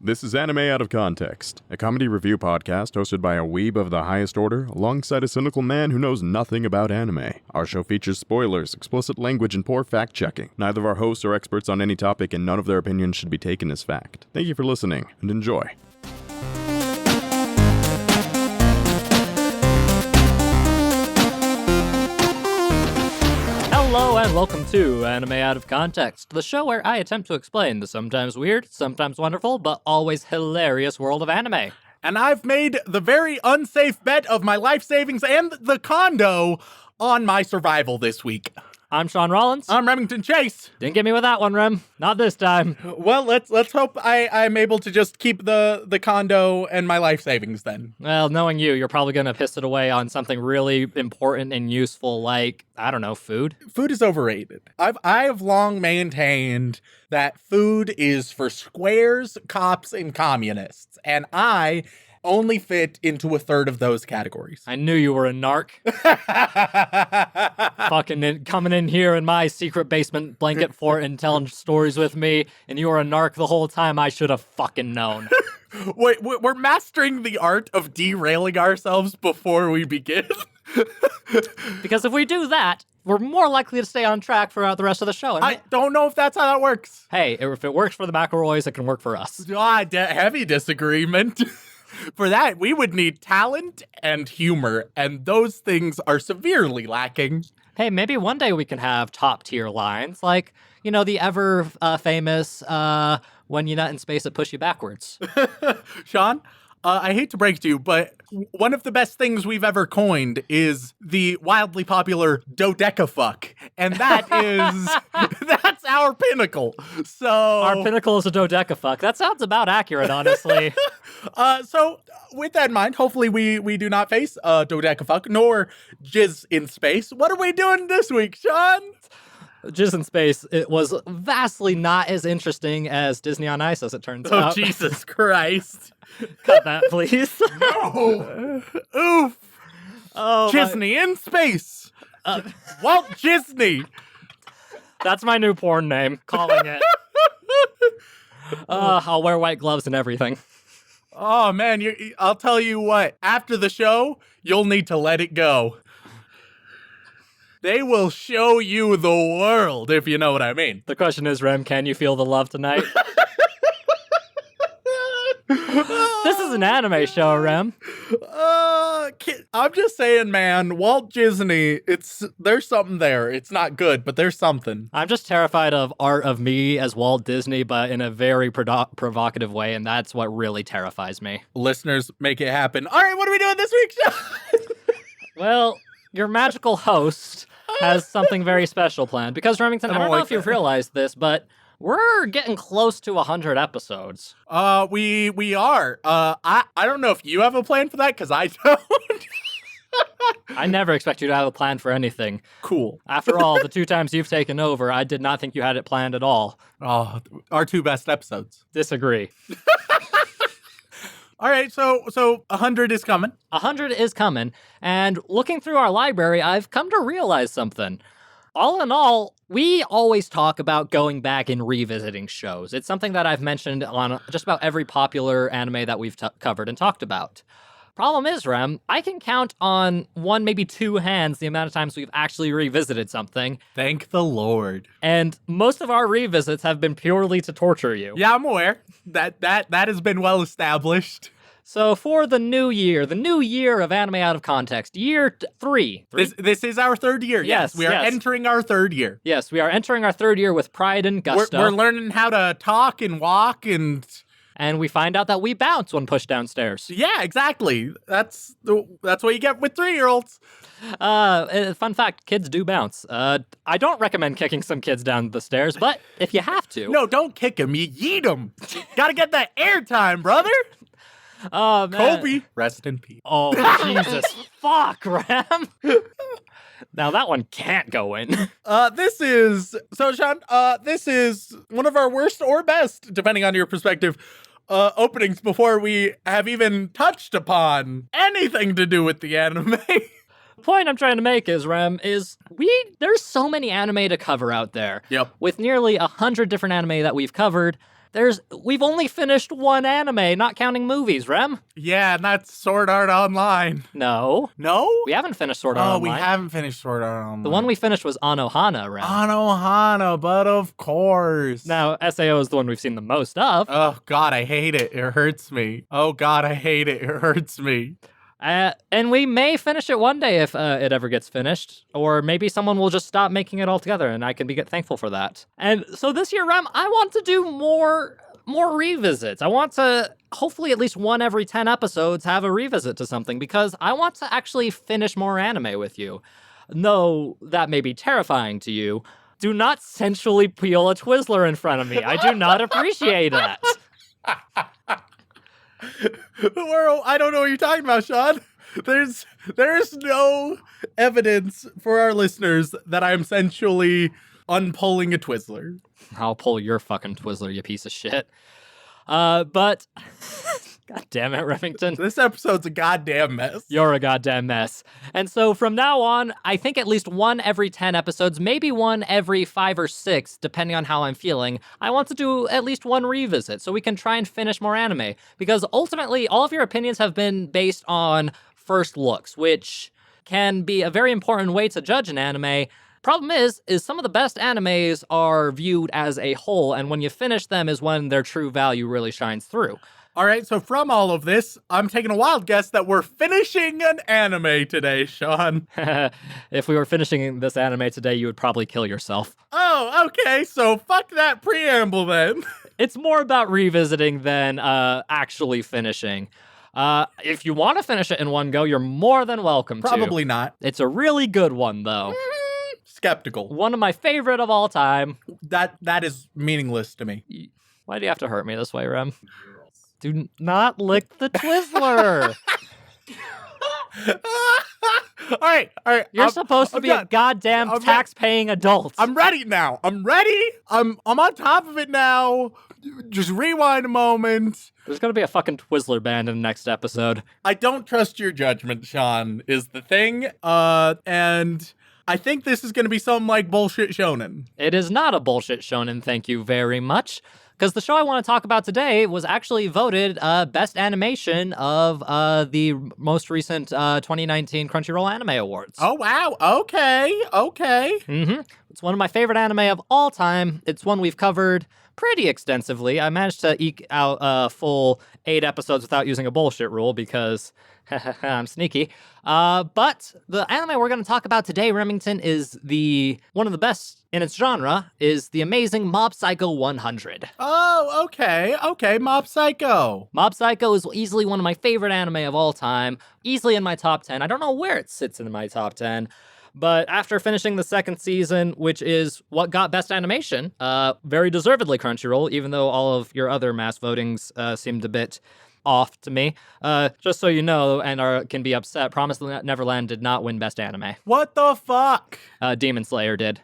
This is Anime Out of Context, a comedy review podcast hosted by a weeb of the highest order, alongside a cynical man who knows nothing about anime. Our show features spoilers, explicit language, and poor fact-checking. Neither of our hosts are experts on any topic, and none of their opinions should be taken as fact. Thank you for listening, and enjoy. Hello and welcome to Anime Out of Context, the show where I attempt to explain the sometimes weird, sometimes wonderful, but always hilarious world of anime. And I've made the very unsafe bet of my life savings and the condo on my survival this week. I'm Shaun Rollins. I'm Remington Chase. Didn't get me with that one, Rem. Not this time. Well, let's hope I'm able to just keep the condo and my life savings then. Well, knowing you're probably going to piss it away on something really important and useful like, I don't know, food? Food is overrated. I've long maintained that food is for squares, cops, and communists, and I only fit into a third of those categories. I knew you were a narc. Coming in here in my secret basement blanket fort and telling stories with me, and you were a narc the whole time. I should have fucking known. Wait, we're mastering the art of derailing ourselves before we begin. Because if we do that, we're more likely to stay on track throughout the rest of the show. I don't know if that's how that works. Hey, if it works for the McElroys, it can work for us. Heavy disagreement. For that, we would need talent and humor, and those things are severely lacking. Hey, maybe one day we can have top-tier lines, like, you know, the ever-famous, when you're not in space, it push you backwards. Shaun, I hate to break to you, but one of the best things we've ever coined is the wildly popular dodecafuck, and that's our pinnacle. So our pinnacle is a dodecafuck. That sounds about accurate, honestly. So with that in mind, hopefully we do not face dodecafuck nor jizz in space. What are we doing this week, Shaun? Jizz in Space, it was vastly not as interesting as Disney on Ice, as it turns out. Oh, Jesus Christ. Cut that, please. No! Oof! Oh, Disney in space! Walt Disney! That's my new porn name, calling it. I'll wear white gloves and everything. Oh, man, I'll tell you what. After the show, you'll need to let it go. They will show you the world, if you know what I mean. The question is, Rem, can you feel the love tonight? This is an anime show, Rem. I'm just saying, man, Walt Disney, there's something there. It's not good, but there's something. I'm just terrified of art of me as Walt Disney, but in a very provocative way, and that's what really terrifies me. Listeners, make it happen. All right, what are we doing this week, Shaun? Well, your magical host has something very special planned. Because, Remington, I don't know if you've realized this, but we're getting close to 100 episodes. We are. I don't know if you have a plan for that, because I don't. I never expect you to have a plan for anything. Cool. After all, the 2 times you've taken over, I did not think you had it planned at all. Oh, our 2 best episodes. Disagree. All right, so 100 is coming. 100 is coming, and looking through our library, I've come to realize something. All in all, we always talk about going back and revisiting shows. It's something that I've mentioned on just about every popular anime that we've covered and talked about. Problem is, Rem, I can count on 1, maybe 2 hands the amount of times we've actually revisited something. Thank the Lord. And most of our revisits have been purely to torture you. Yeah, I'm aware. That has been well established. So for the new year of Anime Out of Context, year 3. This is our 3rd year. Yes, we are entering our 3rd year. Yes, we are entering our 3rd year with pride and gusto. We're learning how to talk and walk and we find out that we bounce when pushed downstairs. Yeah, exactly. That's what you get with 3-year-olds. Fun fact, kids do bounce. I don't recommend kicking some kids down the stairs, but if you have to. No, don't kick them. You yeet them. Gotta get that airtime, brother. Oh, man. Kobe. Rest in peace. Oh, Jesus. Fuck, Ram. Now that one can't go in. Shaun, this is one of our worst or best, depending on your perspective, openings before we have even touched upon anything to do with the anime. The point I'm trying to make is, Rem, there's so many anime to cover out there. Yep. With nearly 100 different anime that we've covered, we've only finished one anime, not counting movies, Rem. Yeah, and that's Sword Art Online. No. No? We haven't finished Sword Art Oh, Online. we haven't finished Sword Art Online. The one we finished was Anohana, Rem. Anohana, but of course. Now, SAO is the one we've seen the most of. Oh, God, I hate it. It hurts me. Oh, God, I hate it. It hurts me. And we may finish it one day if it ever gets finished, or maybe someone will just stop making it altogether, and I can be thankful for that. And so this year, Rem, I want to do more revisits. I want to, hopefully at least one every 10 episodes, have a revisit to something, because I want to actually finish more anime with you. No, that may be terrifying to you. Do not sensually peel a Twizzler in front of me. I do not appreciate that. I don't know what you're talking about, Shaun. There's no evidence for our listeners that I'm sensually unpulling a Twizzler. I'll pull your fucking Twizzler, you piece of shit. But God damn it, Remington. This episode's a goddamn mess. You're a goddamn mess. And so from now on, I think at least one every 10 episodes, maybe one every 5 or 6, depending on how I'm feeling. I want to do at least one revisit so we can try and finish more anime. Because ultimately, all of your opinions have been based on first looks, which can be a very important way to judge an anime. Problem is some of the best animes are viewed as a whole, and when you finish them is when their true value really shines through. All right, so from all of this, I'm taking a wild guess that we're finishing an anime today, Shaun. If we were finishing this anime today, you would probably kill yourself. Oh, okay, so fuck that preamble then. It's more about revisiting than actually finishing. If you want to finish it in one go, you're more than welcome to. Probably not. It's a really good one, though. Skeptical. One of my favorite of all time. That is meaningless to me. Why do you have to hurt me this way, Rem? Do not lick the Twizzler. All right. You're supposed to be a goddamn tax-paying adult. I'm ready now. I'm ready. I'm on top of it now. Just rewind a moment. There's gonna be a fucking Twizzler band in the next episode. I don't trust your judgment, Shaun, is the thing. And I think this is gonna be some like bullshit shonen. It is not a bullshit shonen, thank you very much. Because the show I want to talk about today was actually voted Best Animation of the most recent 2019 Crunchyroll Anime Awards. Oh, wow. Okay. Mm-hmm. It's one of my favorite anime of all time. It's one we've covered pretty extensively. I managed to eke out a full 8 episodes without using a bullshit rule because I'm sneaky. But the anime we're going to talk about today, Remington, is one of the best in its genre, is the amazing Mob Psycho 100. Oh, okay, Mob Psycho. Mob Psycho is easily one of my favorite anime of all time, easily in my top 10. I don't know where it sits in my top 10, but after finishing the second season, which is what got Best Animation, very deservedly Crunchyroll, even though all of your other mass votings seemed a bit off to me. Just so you know, and can be upset, Promised Neverland did not win Best Anime. What the fuck? Demon Slayer did.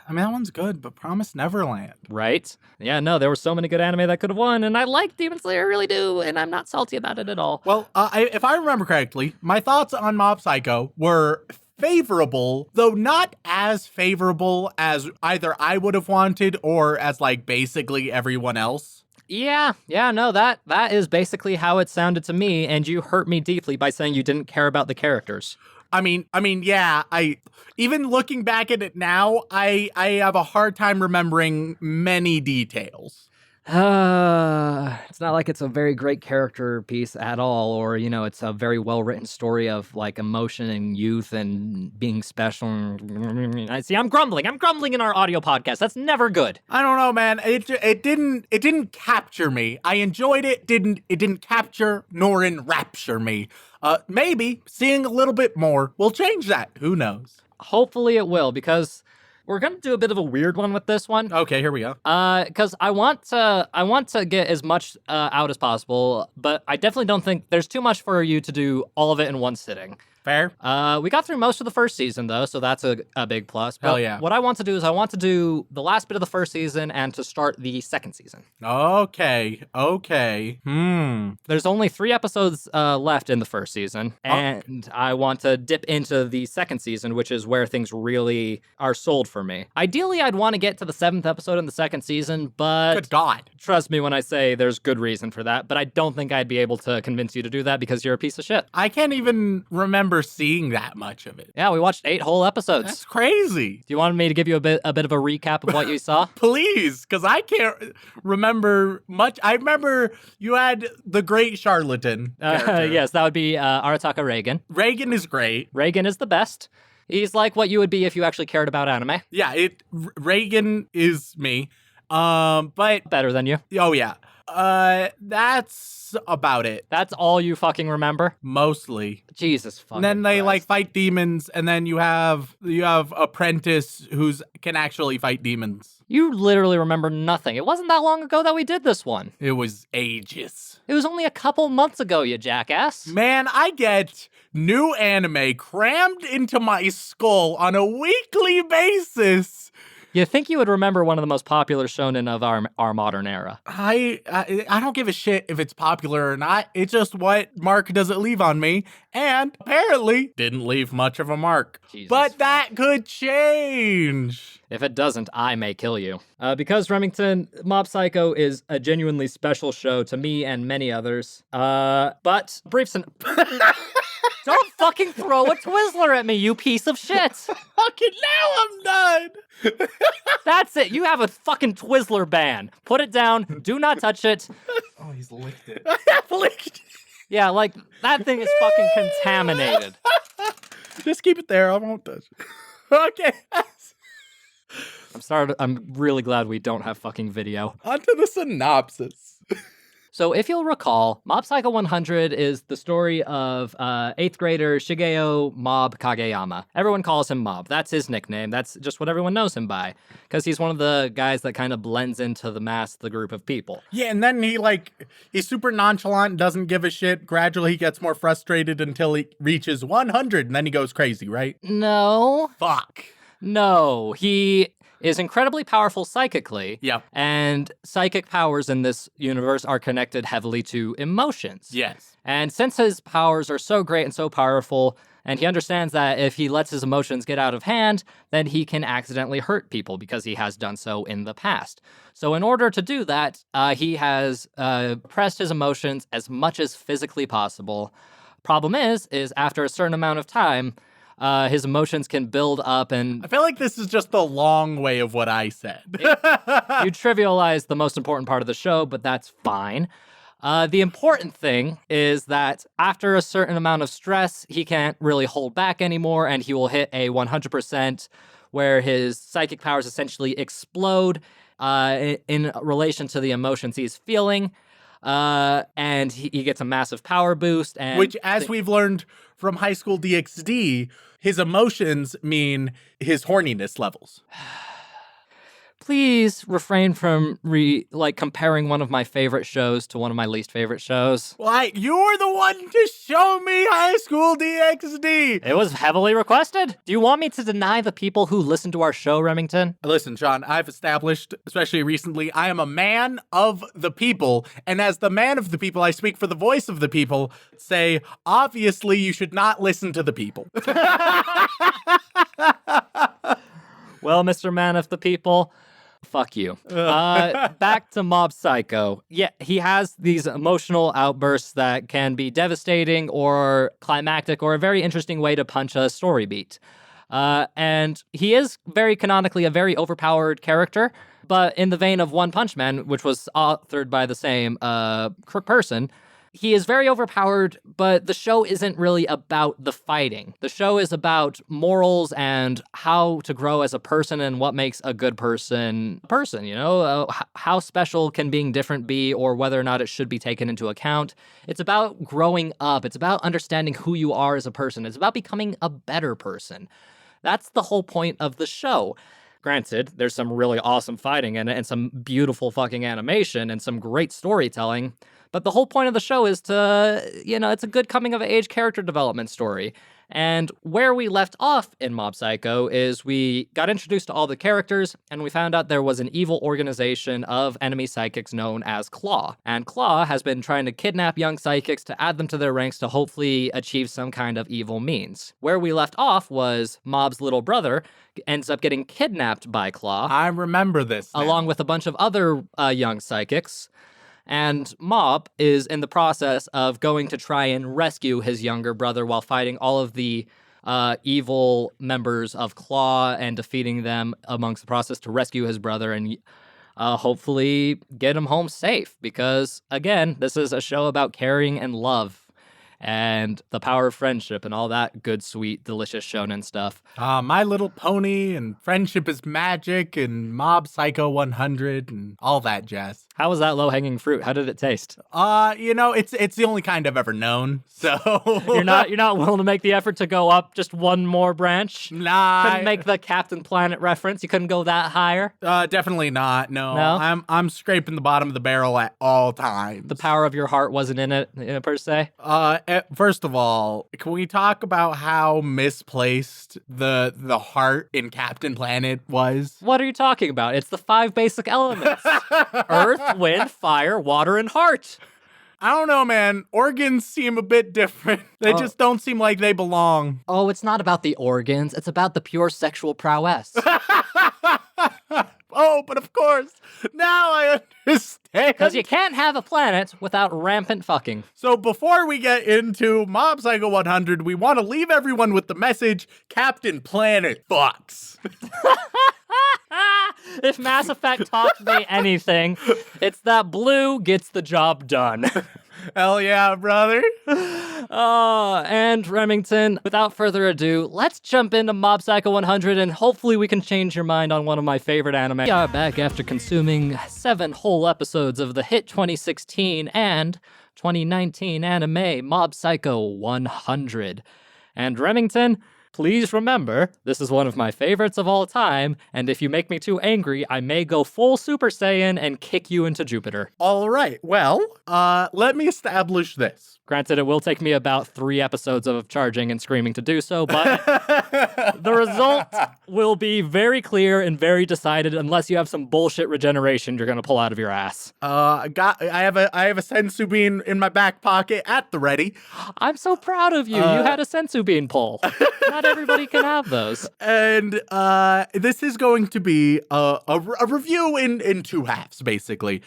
I mean, that one's good, but Promised Neverland. Right? Yeah, no, there were so many good anime that could have won, and I like Demon Slayer, I really do, and I'm not salty about it at all. Well, if I remember correctly, my thoughts on Mob Psycho were favorable, though not as favorable as either I would have wanted or as, like, basically everyone else. Yeah, no, that is basically how it sounded to me, and you hurt me deeply by saying you didn't care about the characters. I mean, yeah, even looking back at it now, I have a hard time remembering many details. It's not like it's a very great character piece at all, or, it's a very well-written story of, like, emotion and youth and being special. I see, I'm grumbling in our audio podcast. That's never good. I don't know, man. It didn't capture me. I enjoyed it. It didn't capture nor enrapture me. Maybe seeing a little bit more will change that. Who knows? Hopefully it will, because we're gonna do a bit of a weird one with this one. Okay, here we go. Because I want to get as much out as possible, but I definitely don't think there's too much for you to do all of it in one sitting. Fair. We got through most of the first season, though, so that's a big plus. But Hell yeah. what I want to do is I want to do the last bit of the first season and to start the second season. Okay. There's only 3 episodes left in the first season, and I want to dip into the second season, which is where things really are sold for me. Ideally, I'd want to get to the 7th episode in the second season, but Good God. trust me when I say there's good reason for that, but I don't think I'd be able to convince you to do that because you're a piece of shit. I can't even remember seeing that much of it. Yeah, we watched 8 whole episodes. That's crazy. Do you want me to give you a bit of a recap of what you saw? Please, because I can't remember much. I remember you had the great charlatan. character. Yes, that would be Arataka Reagan. Reagan is great. Reagan is the best. He's like what you would be if you actually cared about anime. Yeah, Reagan is me. But Better than you. oh yeah. That's about it. That's all you fucking remember? Mostly. Jesus fucking And then they Christ. like fight demons, and then you have Apprentice who's can actually fight demons. You literally remember nothing. It wasn't that long ago that we did this one. It was ages. It was only a couple months ago, you jackass. Man, I get new anime crammed into my skull on a weekly basis. You think you would remember one of the most popular shonen of our modern era. I don't give a shit if it's popular or not. It's just what mark does it leave on me, and apparently didn't leave much of a mark. Jesus but fuck. that could change. If it doesn't, I may kill you. Because Remington, Mob Psycho is a genuinely special show to me and many others. But brief Don't fucking throw a Twizzler at me, you piece of shit. Okay, now I'm done. That's it. You have a fucking Twizzler ban. Put it down. Do not touch it. Oh, he's licked it. I have licked it. Yeah, like, that thing is fucking contaminated. Just keep it there. I won't touch it. Okay. I'm really glad we don't have fucking video. Onto the synopsis. So if you'll recall, Mob Psycho 100 is the story of 8th grader Shigeo Mob Kageyama. Everyone calls him Mob. That's his nickname. That's just what everyone knows him by. Because he's one of the guys that kind of blends into the group of people. Yeah, and then he's super nonchalant, doesn't give a shit. Gradually he gets more frustrated until he reaches 100, and then he goes crazy, right? No. Fuck. No. He is incredibly powerful psychically. Yep. And psychic powers in this universe are connected heavily to emotions. Yes. And since his powers are so great and so powerful, and he understands that if he lets his emotions get out of hand, then he can accidentally hurt people because he has done so in the past. So in order to do that, he has pressed his emotions as much as physically possible. Problem is after a certain amount of time, his emotions can build up and... I feel like this is just the long way of what I said. You trivialize the most important part of the show, but that's fine. The important thing is that after a certain amount of stress, he can't really hold back anymore, and he will hit a 100% where his psychic powers essentially explode in relation to the emotions he's feeling. And he gets a massive power boost. And Which, as we've learned from High School DxD, his emotions mean his horniness levels. Please refrain from comparing one of my favorite shows to one of my least favorite shows. Well, you're the one to show me High School DxD. It was heavily requested. Do you want me to deny the people who listen to our show, Remington? Listen, Shaun, I've established, especially recently, I am a man of the people. And as the man of the people, I speak for the voice of the people. Say, obviously, you should not listen to the people. Well, Mr. Man of the People, fuck you. Back to Mob Psycho. Yeah, he has these emotional outbursts that can be devastating or climactic or a very interesting way to punch a story beat. And he is very canonically a very overpowered character, but in the vein of One Punch Man, which was authored by the same person, he is very overpowered, but the show isn't really about the fighting. The show is about morals and how to grow as a person and what makes a good person, you know? How special can being different be, or whether or not it should be taken into account. It's about growing up. It's about understanding who you are as a person. It's about becoming a better person. That's the whole point of the show. Granted, there's some really awesome fighting in it and some beautiful fucking animation and some great storytelling, But the whole point of the show is to, it's a good coming-of-age character development story. And where we left off in Mob Psycho is we got introduced to all the characters, and we found out there was an evil organization of enemy psychics known as Claw. And Claw has been trying to kidnap young psychics to add them to their ranks to hopefully achieve some kind of evil means. Where we left off was Mob's little brother ends up getting kidnapped by Claw. I remember this now. Along with a bunch of other young psychics. And Mob is in the process of going to try and rescue his younger brother while fighting all of the evil members of Claw and defeating them amongst the process to rescue his brother and hopefully get him home safe. Because, again, this is a show about caring and love and the power of friendship and all that good, sweet, delicious shonen stuff. My Little Pony and Friendship is Magic and Mob Psycho 100 and all that jazz. How was that low-hanging fruit? How did it taste? It's the only kind I've ever known. So you're not willing to make the effort to go up just one more branch? Nah. Couldn't make the Captain Planet reference. You couldn't go that higher? Definitely not. No. No? I'm scraping the bottom of the barrel at all times. The power of your heart wasn't in it, per se? First of all, can we talk about how misplaced the heart in Captain Planet was? What are you talking about? It's the 5 basic elements. Earth, wind, fire, water, and heart. I don't know, man. Organs seem a bit different. They just don't seem like they belong. Oh, it's not about the organs. It's about the pure sexual prowess. Oh, but of course, now I understand. Because you can't have a planet without rampant fucking. So before we get into Mob Psycho 100, we want to leave everyone with the message, Captain Planet fucks. If Mass Effect taught me anything, it's that blue gets the job done. Hell yeah, brother. And Remington, without further ado, let's jump into Mob Psycho 100 and hopefully we can change your mind on one of my favorite anime. We are back after consuming 7 whole episodes of the hit 2016 and 2019 anime Mob Psycho 100. And Remington, please remember, this is one of my favorites of all time, and if you make me too angry, I may go full Super Saiyan and kick you into Jupiter. All right, well, let me establish this. Granted, it will take me about 3 episodes of charging and screaming to do so, but the result will be very clear and very decided unless you have some bullshit regeneration you're going to pull out of your ass. I have a sensu bean in my back pocket at the ready. I'm so proud of you. You had a sensu bean pull. Not everybody can have those. And this is going to be a review in 2 halves, basically,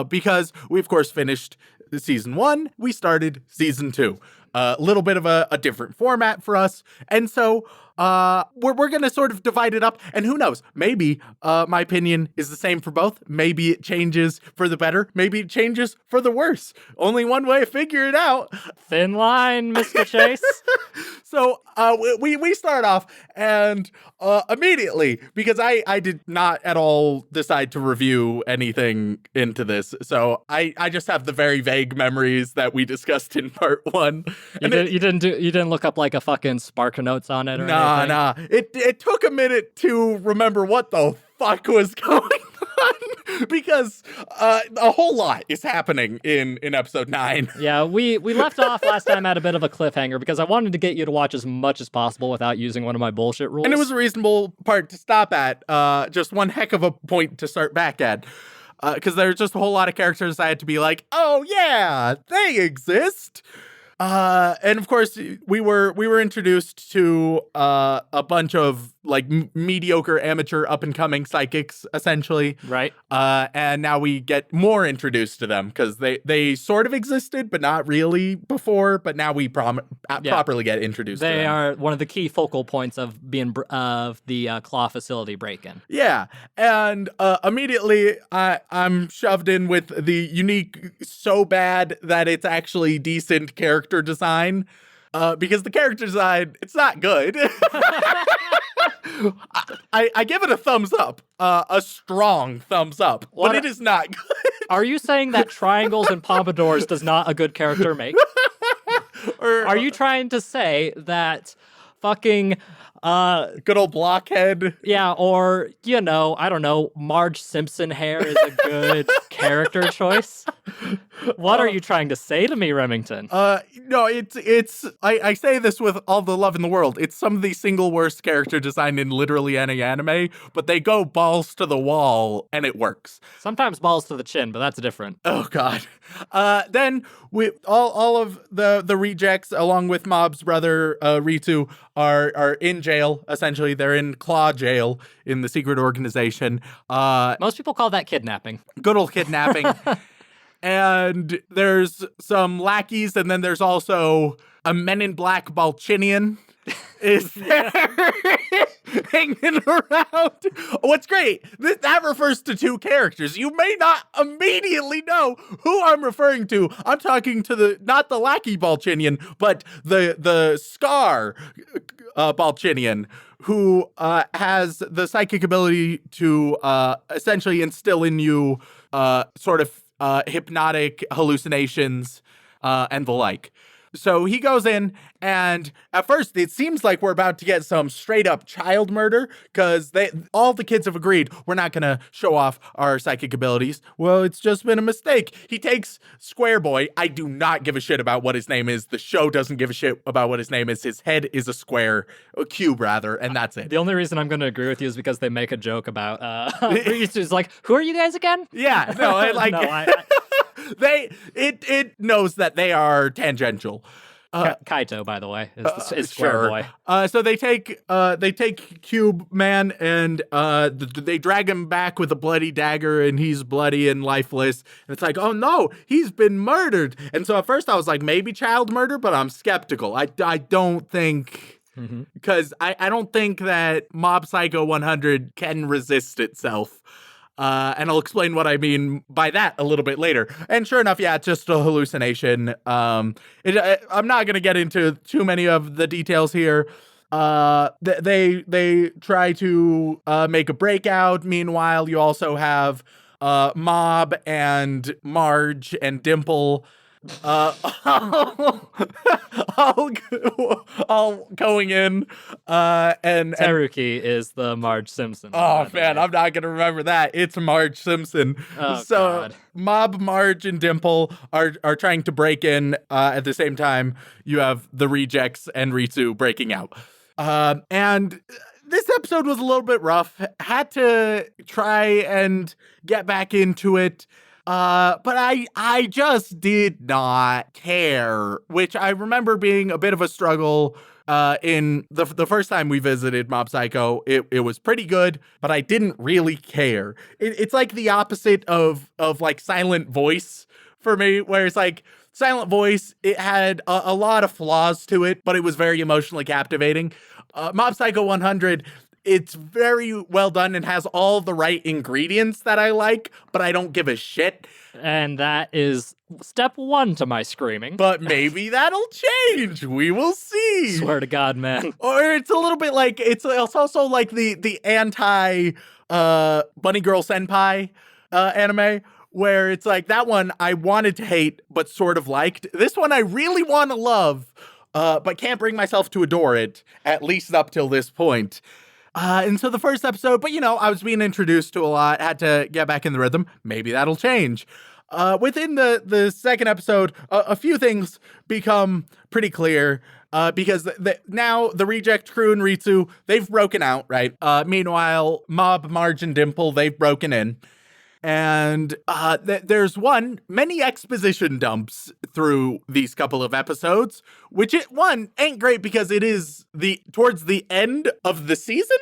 because we, of course, finished Season 1, we started Season 2. A little bit of a different format for us. And so we're going to sort of divide it up. And who knows? Maybe my opinion is the same for both. Maybe it changes for the better. Maybe it changes for the worse. Only one way to figure it out. Thin line, Mr. Chase. So we start off and immediately, because I did not at all decide to review anything into this. So I just have the very vague memories that we discussed in part 1. You didn't look up like a fucking Spark Notes on it or anything? Nah. It took a minute to remember what the fuck was going on because a whole lot is happening in episode 9. Yeah, we left off last time at a bit of a cliffhanger because I wanted to get you to watch as much as possible without using one of my bullshit rules. And it was a reasonable part to stop at. Just one heck of a point to start back at. Because there's just a whole lot of characters I had to be like, oh yeah, they exist. And of course, we were introduced to a bunch of like mediocre amateur up and coming psychics, essentially. Right. And now we get more introduced to them because they sort of existed, but not really before. But now we properly get introduced to them. They are one of the key focal points of the Claw facility break-in. Yeah. And immediately I'm shoved in with the unique, so bad that it's actually decent character design. Because the character design, it's not good. I give it a thumbs up, a strong thumbs up, but it is not good. Are you saying that triangles and pompadours does not a good character make? Are you trying to say that fucking Good old blockhead. Yeah, or, I don't know, Marge Simpson hair is a good character choice. What are you trying to say to me, Remington? No, I say this with all the love in the world. It's some of the single worst character design in literally any anime, but they go balls to the wall and it works. Sometimes balls to the chin, but that's different. Oh God. Then we all of the rejects, along with Mob's brother Ritu, are in jail. Essentially, they're in Claw jail in the secret organization. Most people call that kidnapping. Good old kidnapping. And there's some lackeys, and then there's also a Men in Black Balchinian is there hanging around. What's great, that refers to two characters. You may not immediately know who I'm referring to. I'm talking to not the lackey Balchinian, but the Scar Balchinian, who has the psychic ability to essentially instill in you sort of hypnotic hallucinations and the like. So he goes in, and at first it seems like we're about to get some straight up child murder, because all the kids have agreed we're not going to show off our psychic abilities. Well, it's just been a mistake. He takes Square Boy. I do not give a shit about what his name is. The show doesn't give a shit about what his name is. His head is a square, a cube rather, and that's it. The only reason I'm going to agree with you is because they make a joke about it's like, who are you guys again? Yeah, no, it knows that they are tangential. Kaito, by the way, is Square sure. Boy. So they take Cube Man and they drag him back with a bloody dagger, and he's bloody and lifeless. And it's like, oh no, he's been murdered. And so at first I was like, maybe child murder, but I'm skeptical. I don't think. Because I don't think that Mob Psycho 100 can resist itself. And I'll explain what I mean by that a little bit later. And sure enough, yeah, it's just a hallucination. I'm not going to get into too many of the details here. They try to make a breakout. Meanwhile, you also have Mob and Marge and Dimple all going in, and Teruki is the Marge Simpson. Oh man, I'm not gonna remember that. It's Marge Simpson. Oh, so God. Mob, Marge, and Dimple are trying to break in. At the same time, you have the rejects and Ritsu breaking out. And this episode was a little bit rough. Had to try and get back into it. But I just did not care, which I remember being a bit of a struggle in the first time we visited Mob Psycho. It was pretty good, but I didn't really care. It's like the opposite of like Silent Voice for me, where it's like Silent Voice, it had a lot of flaws to it, but it was very emotionally captivating. Mob Psycho 100, it's very well done and has all the right ingredients that I like, but I don't give a shit. And that is step one to my screaming. But maybe that'll change. We will see. Swear to God, man. Or it's a little bit like, it's also like the anti Bunny Girl Senpai anime, where it's like that one I wanted to hate, but sort of liked. This one I really want to love, but can't bring myself to adore it, at least up till this point. And so the first episode, but I was being introduced to a lot, had to get back in the rhythm. Maybe that'll change. Within the second episode, a few things become pretty clear, because now the reject crew and Ritsu, they've broken out, right? Meanwhile, Mob, Marge, and Dimple, they've broken in. And there's many exposition dumps through these couple of episodes, which ain't great because it is towards the end of the season,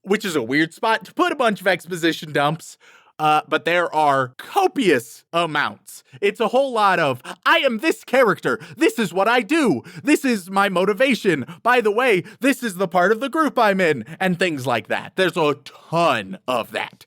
which is a weird spot to put a bunch of exposition dumps. But there are copious amounts. It's a whole lot of, I am this character. This is what I do. This is my motivation. By the way, this is the part of the group I'm in, and things like that. There's a ton of that.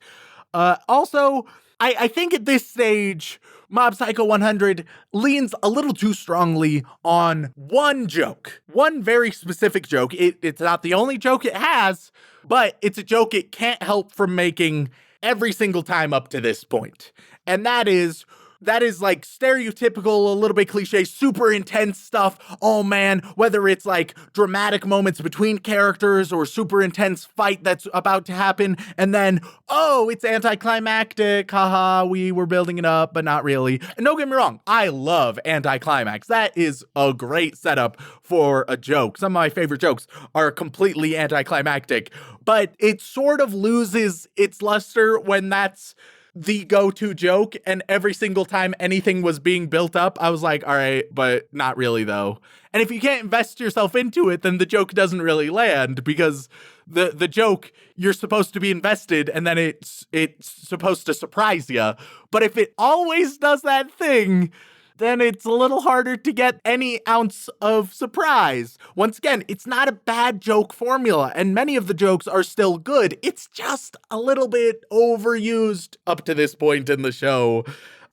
Also, I think at this stage, Mob Psycho 100 leans a little too strongly on one joke. One very specific joke. It's not the only joke it has, but it's a joke it can't help from making every single time up to this point. And that is that is like stereotypical, a little bit cliche, super intense stuff. Oh man, whether it's like dramatic moments between characters or super intense fight that's about to happen, and then, oh, it's anticlimactic, haha, we were building it up, but not really. And don't get me wrong, I love anticlimax. That is a great setup for a joke. Some of my favorite jokes are completely anticlimactic, but it sort of loses its luster when that's the go-to joke, and every single time anything was being built up, I was like, all right, but not really though. And if you can't invest yourself into it, then the joke doesn't really land, because the joke, you're supposed to be invested, and then it's supposed to surprise you. But if it always does that thing, then it's a little harder to get any ounce of surprise. Once again, it's not a bad joke formula, and many of the jokes are still good. It's just a little bit overused up to this point in the show,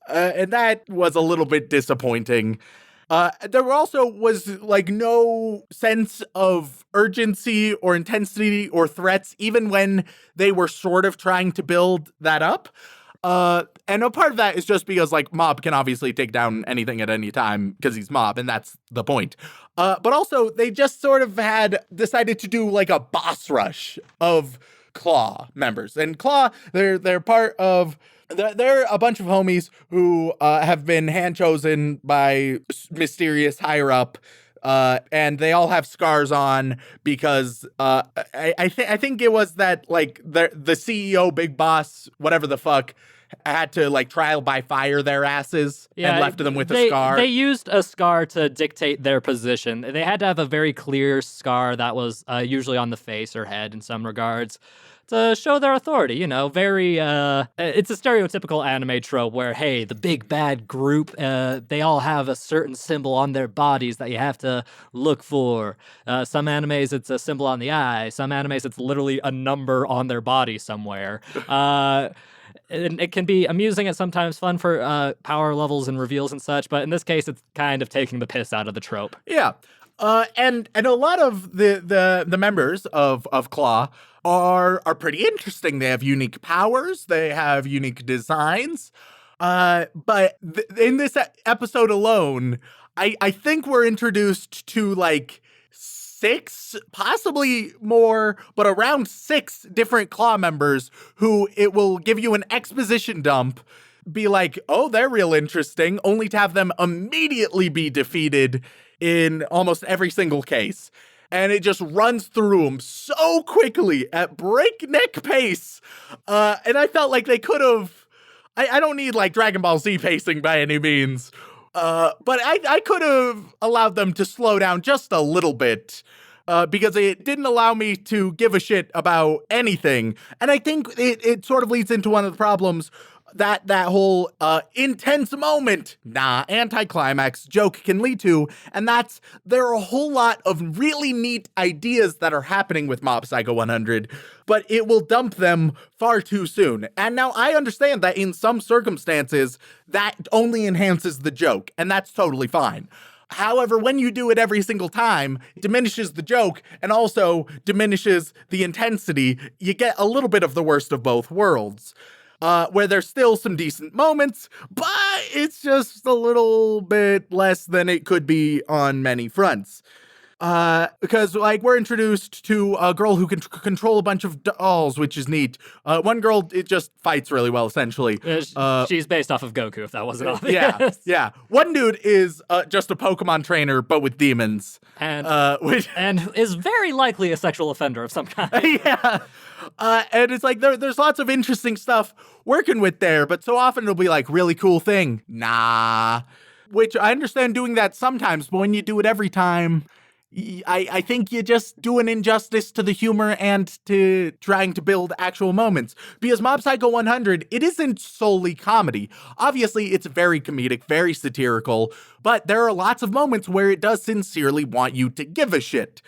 and that was a little bit disappointing. There also was like no sense of urgency or intensity or threats, even when they were sort of trying to build that up. And a part of that is just because, like, Mob can obviously take down anything at any time because he's Mob, and that's the point. But also, they just sort of had decided to do, like, a boss rush of Claw members. And Claw, they're part of... They're a bunch of homies who have been hand-chosen by mysterious higher-up, and they all have scars on because I think it was that, like, the CEO, big boss, whatever the fuck, had to, like, trial by fire their asses and left them with a scar. They used a scar to dictate their position. They had to have a very clear scar that was usually on the face or head in some regards, to show their authority, you know, very, it's a stereotypical anime trope where, hey, the big bad group, they all have a certain symbol on their bodies that you have to look for. Some animes, it's a symbol on the eye. Some animes, it's literally a number on their body somewhere. And it can be amusing and sometimes fun for power levels and reveals and such, but in this case, it's kind of taking the piss out of the trope. Yeah. And a lot of the members of Claw are pretty interesting. They have unique powers. They have unique designs. But in this episode alone, I think we're introduced to like 6, possibly more, but around 6 different Claw members who it will give you an exposition dump, be like, oh, they're real interesting, only to have them immediately be defeated in almost every single case. And it just runs through them so quickly at breakneck pace. And I felt like they could have... I don't need, like, Dragon Ball Z pacing by any means. But I could have allowed them to slow down just a little bit. Because it didn't allow me to give a shit about anything. And I think it sort of leads into one of the problems that whole intense moment, anticlimax joke can lead to, and that's there are a whole lot of really neat ideas that are happening with Mob Psycho 100, but it will dump them far too soon. And now I understand that in some circumstances, that only enhances the joke, and that's totally fine. However, when you do it every single time, it diminishes the joke and also diminishes the intensity. You get a little bit of the worst of both worlds. Where there's still some decent moments, but it's just a little bit less than it could be on many fronts. Because, like, we're introduced to a girl who can control a bunch of dolls, which is neat. One girl, it just fights really well, essentially. She's based off of Goku, if that wasn't obvious. Yeah. One dude is just a Pokemon trainer, but with demons. And is very likely a sexual offender of some kind. Yeah. And it's like, there's lots of interesting stuff working with there, but so often it'll be like, really cool thing. Which I understand doing that sometimes, but when you do it every time, I think you just do an injustice to the humor and to trying to build actual moments. Because Mob Psycho 100, it isn't solely comedy. Obviously, it's very comedic, very satirical, but there are lots of moments where it does sincerely want you to give a shit.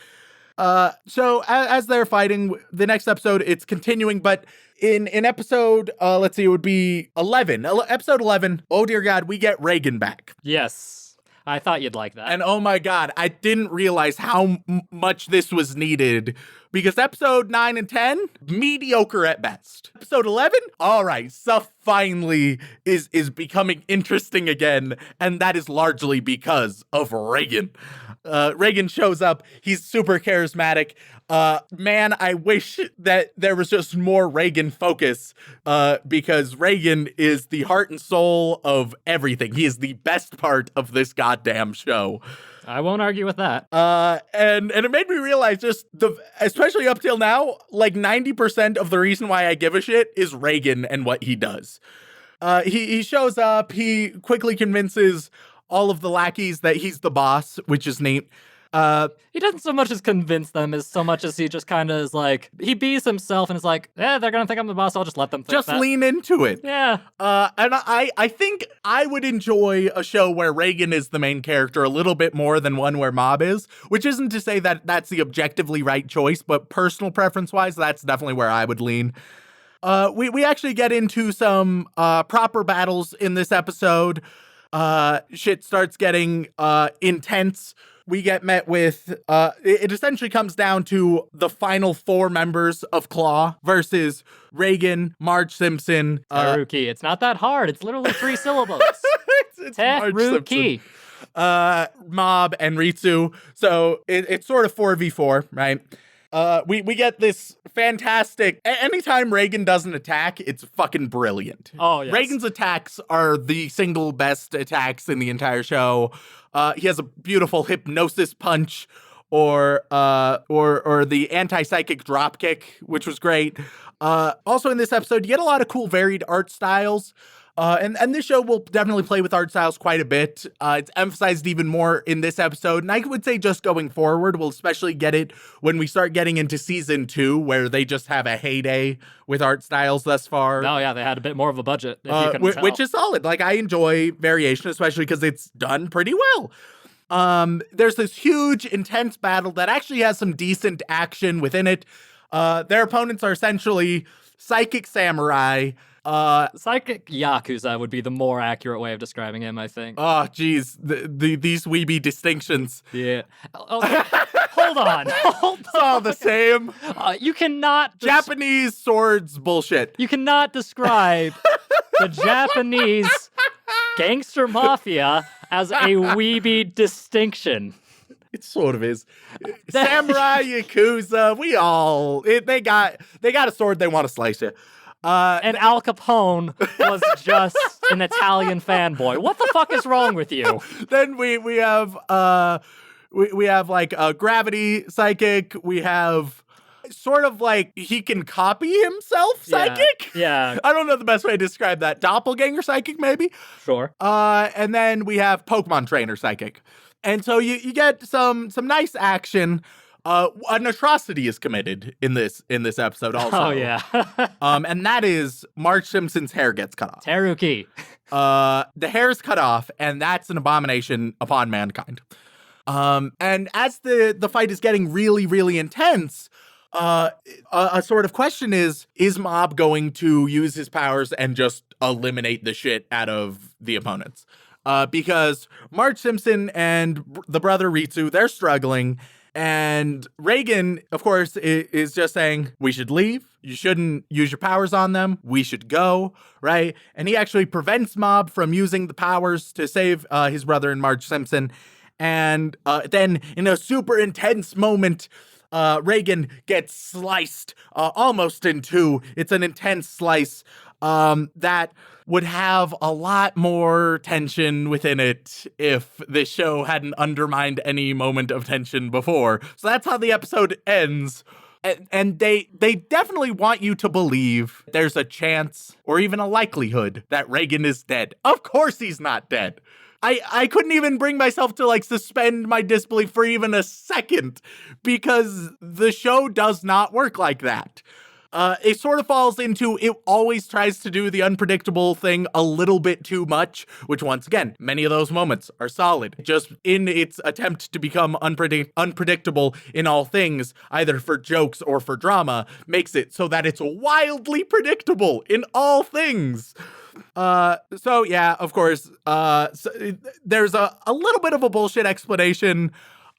So as they're fighting, the next episode, it's continuing, but in episode, let's see, it would be 11. Episode 11, oh dear God, we get Reagan back. Yes. I thought you'd like that. And oh my God, I didn't realize how much this was needed because episode 9 and 10, mediocre at best. Episode 11, all right, stuff finally is becoming interesting again, and that is largely because of Reagan. Reagan shows up. He's super charismatic. Man, I wish that there was just more Reagan focus because Reagan is the heart and soul of everything. He is the best part of this goddamn show. I won't argue with that. And it made me realize just especially up till now, like 90% of the reason why I give a shit is Reagan and what he does. He shows up. He quickly convinces all of the lackeys that he's the boss, which is neat. He doesn't so much as convince them as so much as he just kind of is like, he bees himself and is like, they're going to think I'm the boss. I'll just let them think just that. lean into it. Yeah. And I think I would enjoy a show where Reagan is the main character a little bit more than one where Mob is, which isn't to say that that's the objectively right choice, but personal preference-wise, that's definitely where I would lean. We actually get into some proper battles in this episode. Shit starts getting intense. We get met with, it essentially comes down to the final 4 members of Claw versus Reagan, Marge Simpson. Teruki. It's not that hard. It's literally 3 syllables. it's Marge Teruki. Mob and Ritsu. So it's sort of 4v4, right? We get this fantastic, anytime Reagan does an attack, it's fucking brilliant. Oh, yes. Reagan's attacks are the single best attacks in the entire show. He has a beautiful hypnosis punch or the anti-psychic dropkick, which was great. Also in this episode, you get a lot of cool varied art styles. And this show will definitely play with art styles quite a bit. It's emphasized even more in this episode. And I would say just going forward, we'll especially get it when we start getting into season 2, where they just have a heyday with art styles thus far. Oh, yeah, they had a bit more of a budget, if you can tell. Which is solid. Like, I enjoy variation, especially because it's done pretty well. There's this huge, intense battle that actually has some decent action within it. Their opponents are essentially psychic samurai. Psychic Yakuza would be the more accurate way of describing him, I think. Oh, geez. These weeby distinctions. Yeah. Okay. Hold on. It's all the same. You cannot... Japanese swords bullshit. You cannot describe the Japanese gangster mafia as a weeby distinction. It sort of is. Samurai, Yakuza, they got a sword, they want to slice you. And Al Capone was just an Italian fanboy. What the fuck is wrong with you? Then we have we have like a gravity psychic. We have sort of like he can copy himself psychic. Yeah. I don't know the best way to describe that. Doppelganger psychic, maybe. Sure. And then we have Pokemon trainer psychic. And so you get some nice action. An atrocity is committed in this episode also. Oh, yeah. And that is Marge Simpson's hair gets cut off. Teruki. The hair is cut off, and that's an abomination upon mankind. And as the fight is getting really, really intense, a sort of question is Mob going to use his powers and just eliminate the shit out of the opponents? Because Marge Simpson and the brother Ritsu, they're struggling. And Reagan, of course, is just saying, we should leave. You shouldn't use your powers on them. We should go, right? And he actually prevents Mob from using the powers to save his brother and Marge Simpson. And then in a super intense moment, Reagan gets sliced almost in 2. It's an intense slice that would have a lot more tension within it if this show hadn't undermined any moment of tension before. So that's how the episode ends. And they definitely want you to believe there's a chance or even a likelihood that Reagan is dead. Of course he's not dead. I couldn't even bring myself to like suspend my disbelief for even a second because the show does not work like that. It sort of falls into, it always tries to do the unpredictable thing a little bit too much, which once again, many of those moments are solid. Just in its attempt to become unpredictable in all things, either for jokes or for drama, makes it so that it's wildly predictable in all things. So yeah, of course, there's a little bit of a bullshit explanation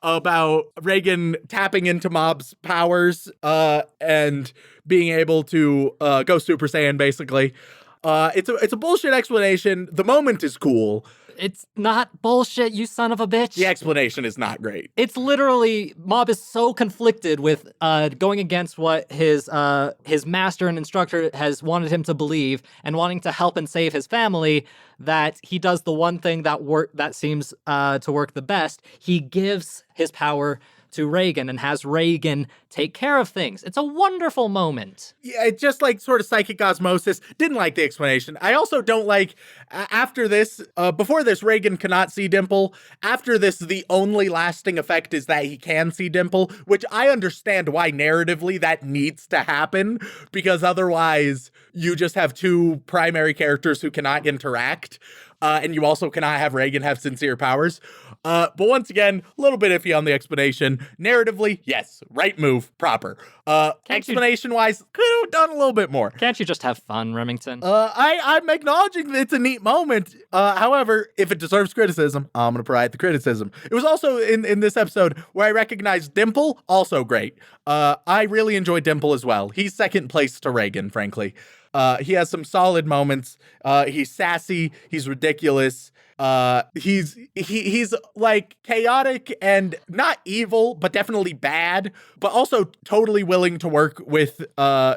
about Reagan tapping into Mob's powers, and being able to, go Super Saiyan, basically. It's a bullshit explanation. The moment is cool. It's not bullshit, you son of a bitch. The explanation is not great. It's literally, Mob is so conflicted with going against what his master and instructor has wanted him to believe and wanting to help and save his family that he does the one thing that seems to work the best. He gives his power to Reagan and has Reagan take care of things. It's a wonderful moment. Yeah, it's just like sort of psychic osmosis. Didn't like the explanation. I also don't like, after this, before this, Reagan cannot see Dimple. After this, the only lasting effect is that he can see Dimple, which I understand why narratively that needs to happen, because otherwise you just have two primary characters who cannot interact. And you also cannot have Reagan have sincere powers. But once again, a little bit iffy on the explanation. Narratively, yes, right move, proper. Explanation-wise, could have done a little bit more. Can't you just have fun, Remington? I'm acknowledging that it's a neat moment. However, if it deserves criticism, I'm going to provide the criticism. It was also in this episode where I recognized Dimple, also great. I really enjoyed Dimple as well. He's second place to Reagan, frankly. He has some solid moments. He's sassy. He's ridiculous. He's like chaotic and not evil, but definitely bad, but also totally willing to work with,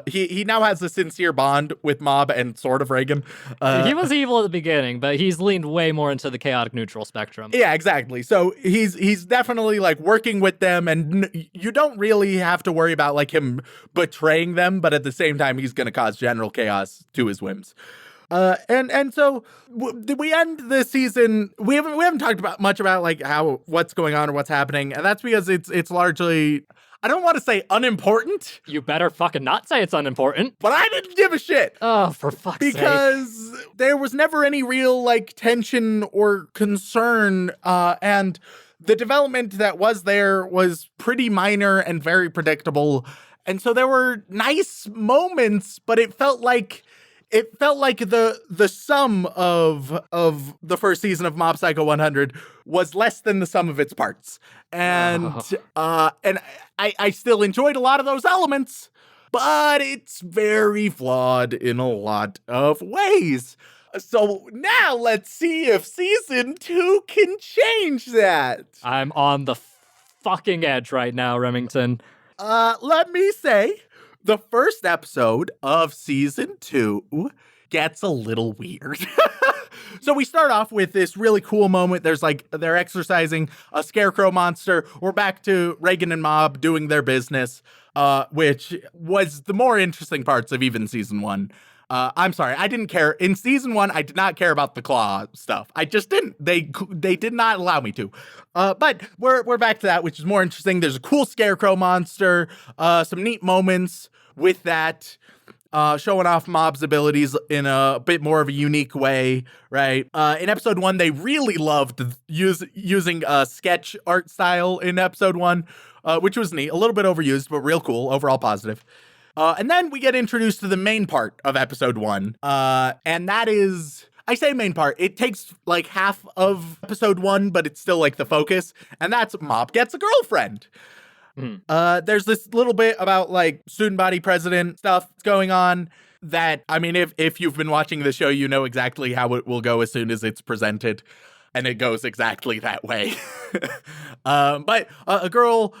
he now has a sincere bond with Mob and sort of Reagan. He was evil at the beginning, but he's leaned way more into the chaotic neutral spectrum. Yeah, exactly. So he's definitely like working with them, and you don't really have to worry about like him betraying them, but at the same time, he's going to cause general chaos to his whims. And so we end this season. We haven't talked about much about like what's going on or what's happening, and that's because it's largely, I don't want to say unimportant. You better fucking not say it's unimportant. But I didn't give a shit. Oh, for fuck's sake. Because there was never any real like tension or concern, and the development that was there was pretty minor and very predictable. And so there were nice moments, but it felt like the sum of the first season of Mob Psycho 100 was less than the sum of its parts. And I still enjoyed a lot of those elements, but it's very flawed in a lot of ways. So now let's see if season 2 can change that. I'm on the fucking edge right now, Remington. Let me say, the first episode of season 2 gets a little weird. So we start off with this really cool moment. There's like, they're exercising a scarecrow monster. We're back to Reagan and Mob doing their business, which was the more interesting parts of even season 1. I'm sorry, I didn't care. In season 1, I did not care about the claw stuff. I just didn't. They did not allow me to. But we're back to that, which is more interesting. There's a cool scarecrow monster, some neat moments with that, showing off Mob's abilities in a bit more of a unique way, right? In episode 1, they really loved using a sketch art style in episode 1, which was neat. A little bit overused, but real cool. Overall positive. And then we get introduced to the main part of episode 1, and that is, I say main part, it takes like half of episode 1, but it's still like the focus, and that's Mob gets a girlfriend. There's this little bit about like student body president stuff going on that, I mean, if you've been watching the show, you know exactly how it will go as soon as it's presented. And it goes exactly that way. But a girl,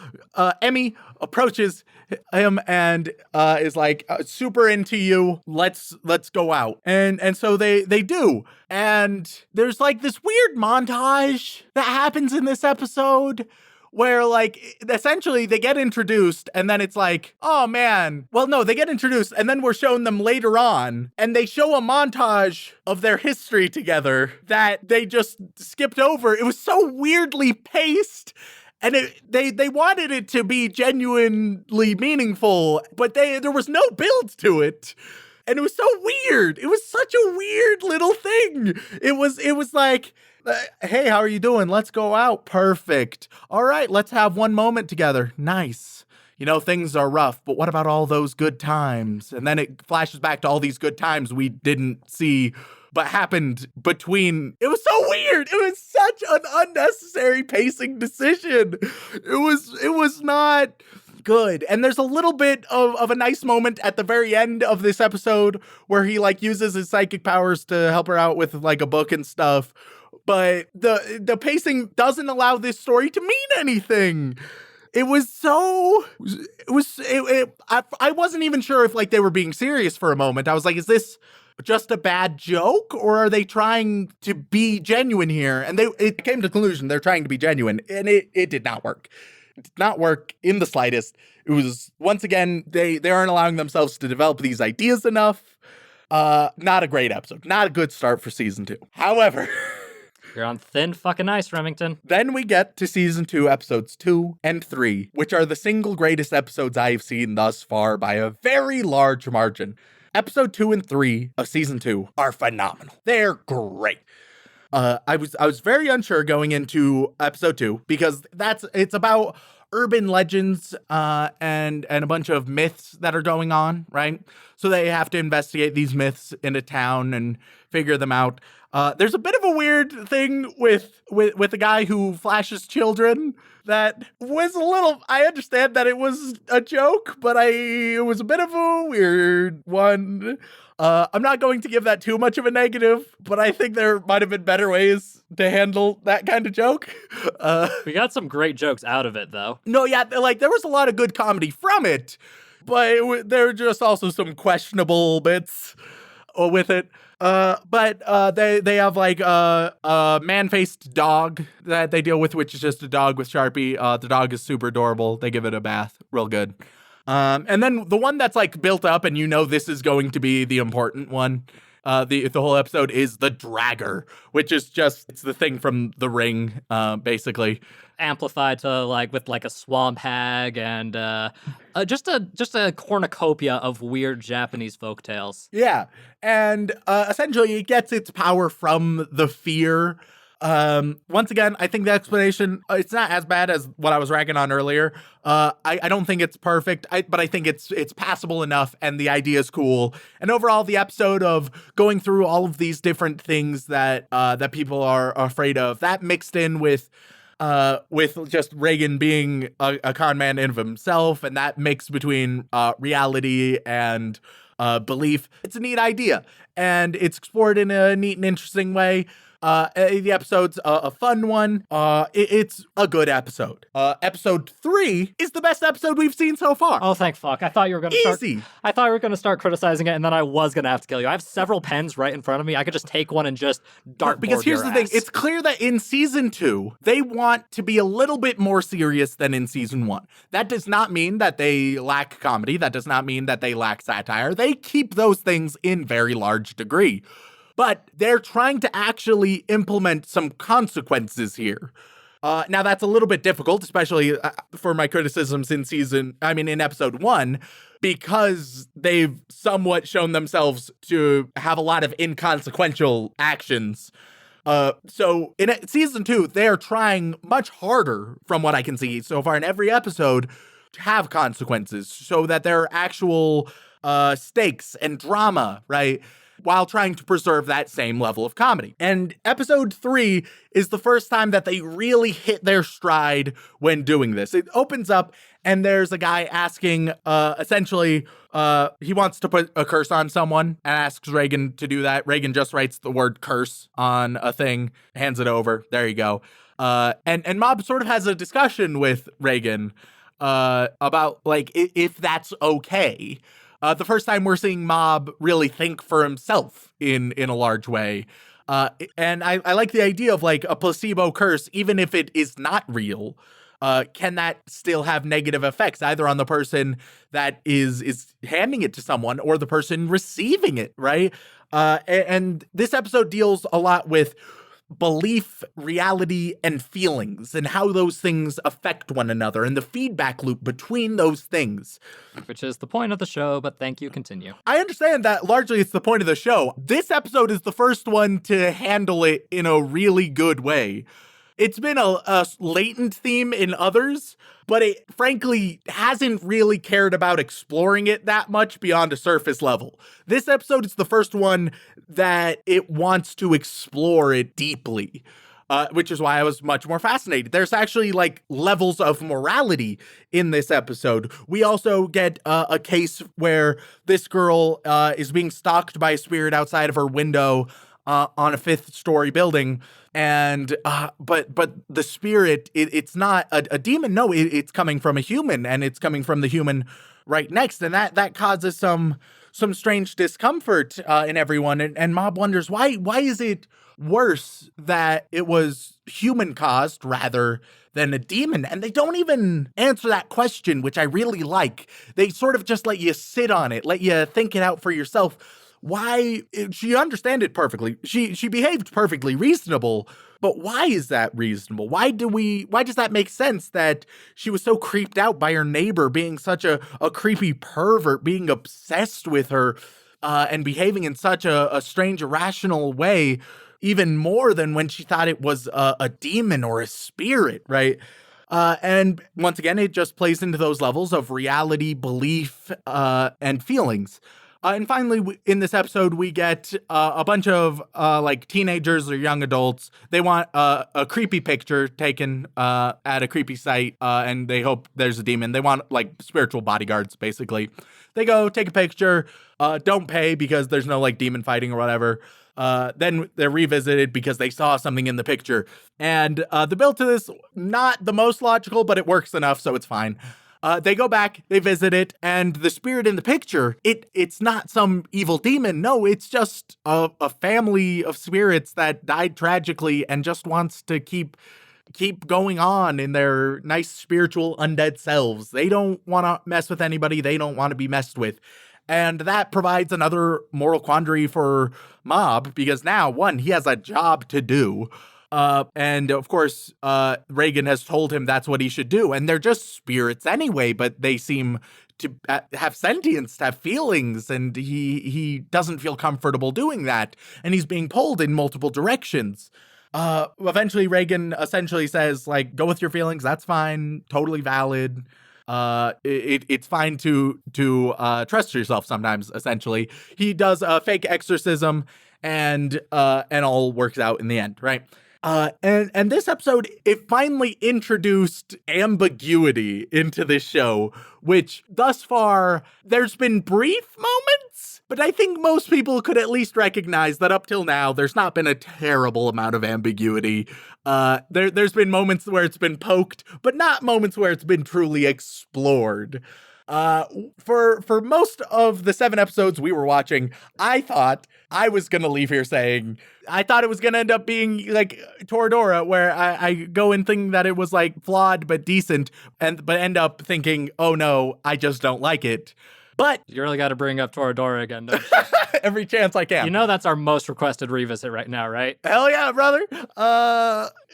Emmy, approaches him and is like, super into you. Let's go out. And so they do. And there's like this weird montage that happens in this episode where like essentially they get introduced and then it's like, oh man, well no, they get introduced and then we're showing them later on and they show a montage of their history together that they just skipped over. It was so weirdly paced. And they wanted it to be genuinely meaningful, but there was no build to it. And it was so weird. It was such a weird little thing. It was like, hey, how are you doing? Let's go out. Perfect. All right, let's have one moment together. Nice. You know, things are rough, but what about all those good times? And then it flashes back to all these good times we didn't see but happened between. It was so weird. It was such an unnecessary pacing decision. It was not good. And there's a little bit of a nice moment at the very end of this episode where he like uses his psychic powers to help her out with like a book and stuff. But the pacing doesn't allow this story to mean anything. I wasn't even sure if like they were being serious for a moment. I was like, is this just a bad joke, or are they trying to be genuine here? And it came to the conclusion they're trying to be genuine, and it did not work. It did not work in the slightest. It was, once again, they aren't allowing themselves to develop these ideas enough. Not a great episode. Not a good start for season 2. However, You're on thin fucking ice, Remington. then we get to season 2, episodes 2 and 3, which are the single greatest episodes I've seen thus far by a very large margin. Episode 2 and 3 of season 2 are phenomenal. They're great. I was very unsure going into episode 2 because it's about urban legends and a bunch of myths that are going on, right? So they have to investigate these myths in a town and figure them out. There's a bit of a weird thing with a guy who flashes children that was a little. I understand that it was a joke, but it was a bit of a weird one. I'm not going to give that too much of a negative, but I think there might have been better ways to handle that kind of joke. We got some great jokes out of it, though. No, yeah, like there was a lot of good comedy from it, but there were just also some questionable bits with it. But they have like a man-faced dog that they deal with, which is just a dog with Sharpie. The dog is super adorable. They give it a bath, real good. And then the one that's like built up, and you know this is going to be the important one. The whole episode is the Dragger, which is it's the thing from The Ring, basically. Amplified to like with like a swamp hag and just a cornucopia of weird Japanese folktales. Yeah, and essentially it gets its power from the fear. Once again, I think the explanation, it's not as bad as what I was ragging on earlier. I don't think it's perfect, but I think it's passable enough, and the idea is cool. And overall, the episode of going through all of these different things that people are afraid of, that mixed in with just Reagan being a con man in of himself, and that mix between reality and belief, it's a neat idea, and it's explored in a neat and interesting way. The episode's a fun one. It's a good episode. Episode 3 is the best episode we've seen so far. Oh, thank fuck. I thought you were going to start criticizing it, and then I was going to have to kill you. I have several pens right in front of me. I could just take one and just dartboard Because here's the thing. It's clear that in season 2, they want to be a little bit more serious than in season 1. That does not mean that they lack comedy. That does not mean that they lack satire. They keep those things in very large degree. But they're trying to actually implement some consequences here. Now, that's a little bit difficult, especially for my criticisms in episode 1, because they've somewhat shown themselves to have a lot of inconsequential actions. So in season 2, they are trying much harder, from what I can see so far in every episode, to have consequences so that there are actual stakes and drama, right? While trying to preserve that same level of comedy. And episode 3 is the first time that they really hit their stride when doing this. It opens up and there's a guy asking, essentially, he wants to put a curse on someone and asks Reagan to do that. Reagan just writes the word curse on a thing, hands it over. There you go. And Mob sort of has a discussion with Reagan about, like, if that's okay. The first time we're seeing Mob really think for himself in a large way. And I like the idea of like a placebo curse, even if it is not real. Can that still have negative effects either on the person that is handing it to someone or the person receiving it, right? And this episode deals a lot with belief, reality, and feelings, and how those things affect one another, and the feedback loop between those things. Which is the point of the show, but thank you, continue. I understand that largely it's the point of the show. This episode is the first one to handle it in a really good way. It's been a latent theme in others, but it frankly hasn't really cared about exploring it that much beyond a surface level. This episode is the first one that it wants to explore it deeply. Which is why I was much more fascinated. There's actually like levels of morality in this episode. We also get a case where this girl is being stalked by a spirit outside of her window on a 5th-story building. And but the spirit, it's not a demon. No, it's coming from a human, and it's coming from the human right next. And that causes some strange discomfort in everyone. And Mob wonders, why is it worse that it was human caused rather than a demon? And they don't even answer that question, which I really like. They sort of just let you sit on it, let you think it out for yourself. Why? She understand it perfectly. She behaved perfectly reasonable, but why is that reasonable? Why does that make sense that she was so creeped out by her neighbor being such a creepy pervert, being obsessed with her, and behaving in such a strange, irrational way, even more than when she thought it was a demon or a spirit, right? And once again, it just plays into those levels of reality, belief, and feelings. And finally, in this episode, we get a bunch of like teenagers or young adults. They want a creepy picture taken at a creepy site, and they hope there's a demon. They want like spiritual bodyguards, basically. They go take a picture, don't pay because there's no like demon fighting or whatever. Then they're revisited because they saw something in the picture. And the build to this, not the most logical, but it works enough, so it's fine. They go back, they visit it, and the spirit in the picture, it's not some evil demon. No, it's just a family of spirits that died tragically and just wants to keep going on in their nice spiritual undead selves. They don't want to mess with anybody. They don't want to be messed with. And that provides another moral quandary for Mob, because now, one, he has a job to do. And of course, Reagan has told him that's what he should do. And they're just spirits anyway, but they seem to have sentience, to have feelings, and he doesn't feel comfortable doing that. And he's being pulled in multiple directions. Eventually, Reagan essentially says, like, go with your feelings. That's fine. Totally valid. It's fine to trust yourself sometimes, essentially. He does a fake exorcism, and all works out in the end, right? And this episode, it finally introduced ambiguity into this show, which thus far, there's been brief moments, but I think most people could at least recognize that up till now, there's not been a terrible amount of ambiguity. There's been moments where it's been poked, but not moments where it's been truly explored. For most of the 7 episodes we were watching, I thought I was going to leave here saying, I thought it was going to end up being like Toradora, where I go and think that it was like flawed but decent, but end up thinking, oh no, I just don't like it. But you really got to bring up Toradora again, don't you? Every chance I can. You know that's our most requested revisit right now, right? Hell yeah, brother.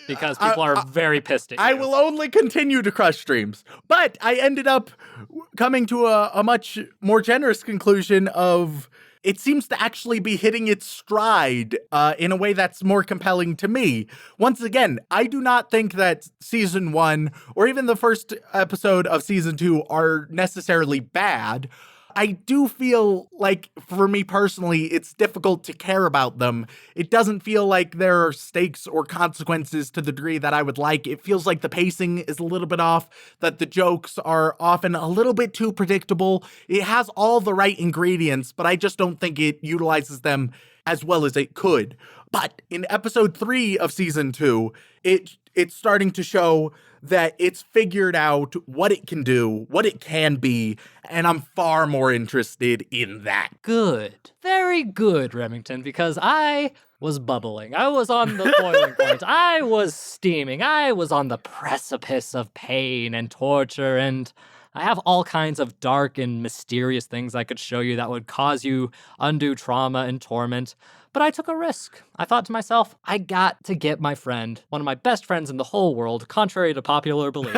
Because people are very pissed at you. I will only continue to crush streams. But I ended up coming to a much more generous conclusion of it seems to actually be hitting its stride in a way that's more compelling to me. Once again, I do not think that season 1 or even the first episode of season 2 are necessarily bad. I do feel like, for me personally, it's difficult to care about them. It doesn't feel like there are stakes or consequences to the degree that I would like. It feels like the pacing is a little bit off, that the jokes are often a little bit too predictable. It has all the right ingredients, but I just don't think it utilizes them as well as it could. But in episode 3 of season 2, it's starting to show that it's figured out what it can do, what it can be, and I'm far more interested in that. Good. Very good, Remington, because I was bubbling. I was on the boiling point. I was steaming. I was on the precipice of pain and torture, and I have all kinds of dark and mysterious things I could show you that would cause you undue trauma and torment. But I took a risk. I thought to myself, I got to get my friend, one of my best friends in the whole world, contrary to popular belief.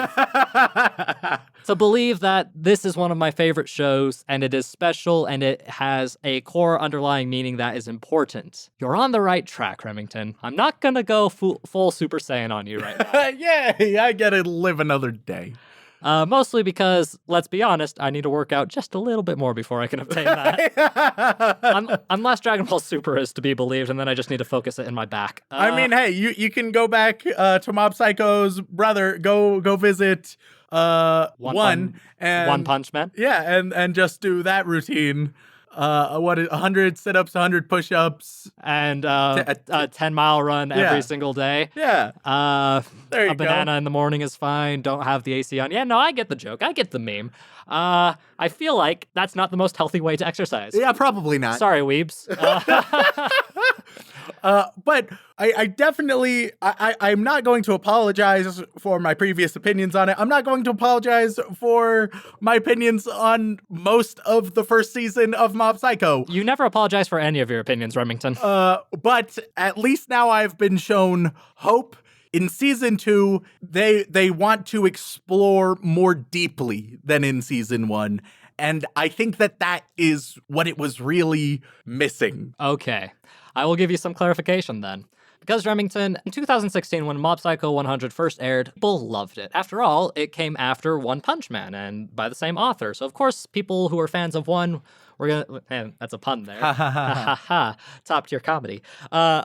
to believe that this is one of my favorite shows and it is special and it has a core underlying meaning that is important. You're on the right track, Remington. I'm not gonna go full Super Saiyan on you right now. Yay, I get to live another day. Mostly because, let's be honest, I need to work out just a little bit more before I can obtain that. Unless Dragon Ball Super is to be believed, and then I just need to focus it in my back. I mean, hey, you can go back to Mob Psycho's brother. Go visit One Punch Man. Yeah, and just do that routine. 100 sit-ups, 100 push-ups, and a 10-mile run every single day. Yeah. There you a banana in the morning is fine. Don't have the AC on. Yeah, no, I get the joke. I get the meme. I feel like that's not the most healthy way to exercise. Yeah, probably not. Sorry, weebs. But I definitely, I'm not going to apologize for my previous opinions on it. I'm not going to apologize for my opinions on most of the first season of Mob Psycho. You never apologize for any of your opinions, Remington. But at least now I've been shown hope. In season 2, they want to explore more deeply than in season 1. And I think that is what it was really missing. Okay. I will give you some clarification then. Because Remington, in 2016, when Mob Psycho 100 first aired, people loved it. After all, it came after One Punch Man, and by the same author. So, of course, people who are fans of one, that's a pun there. Top tier comedy.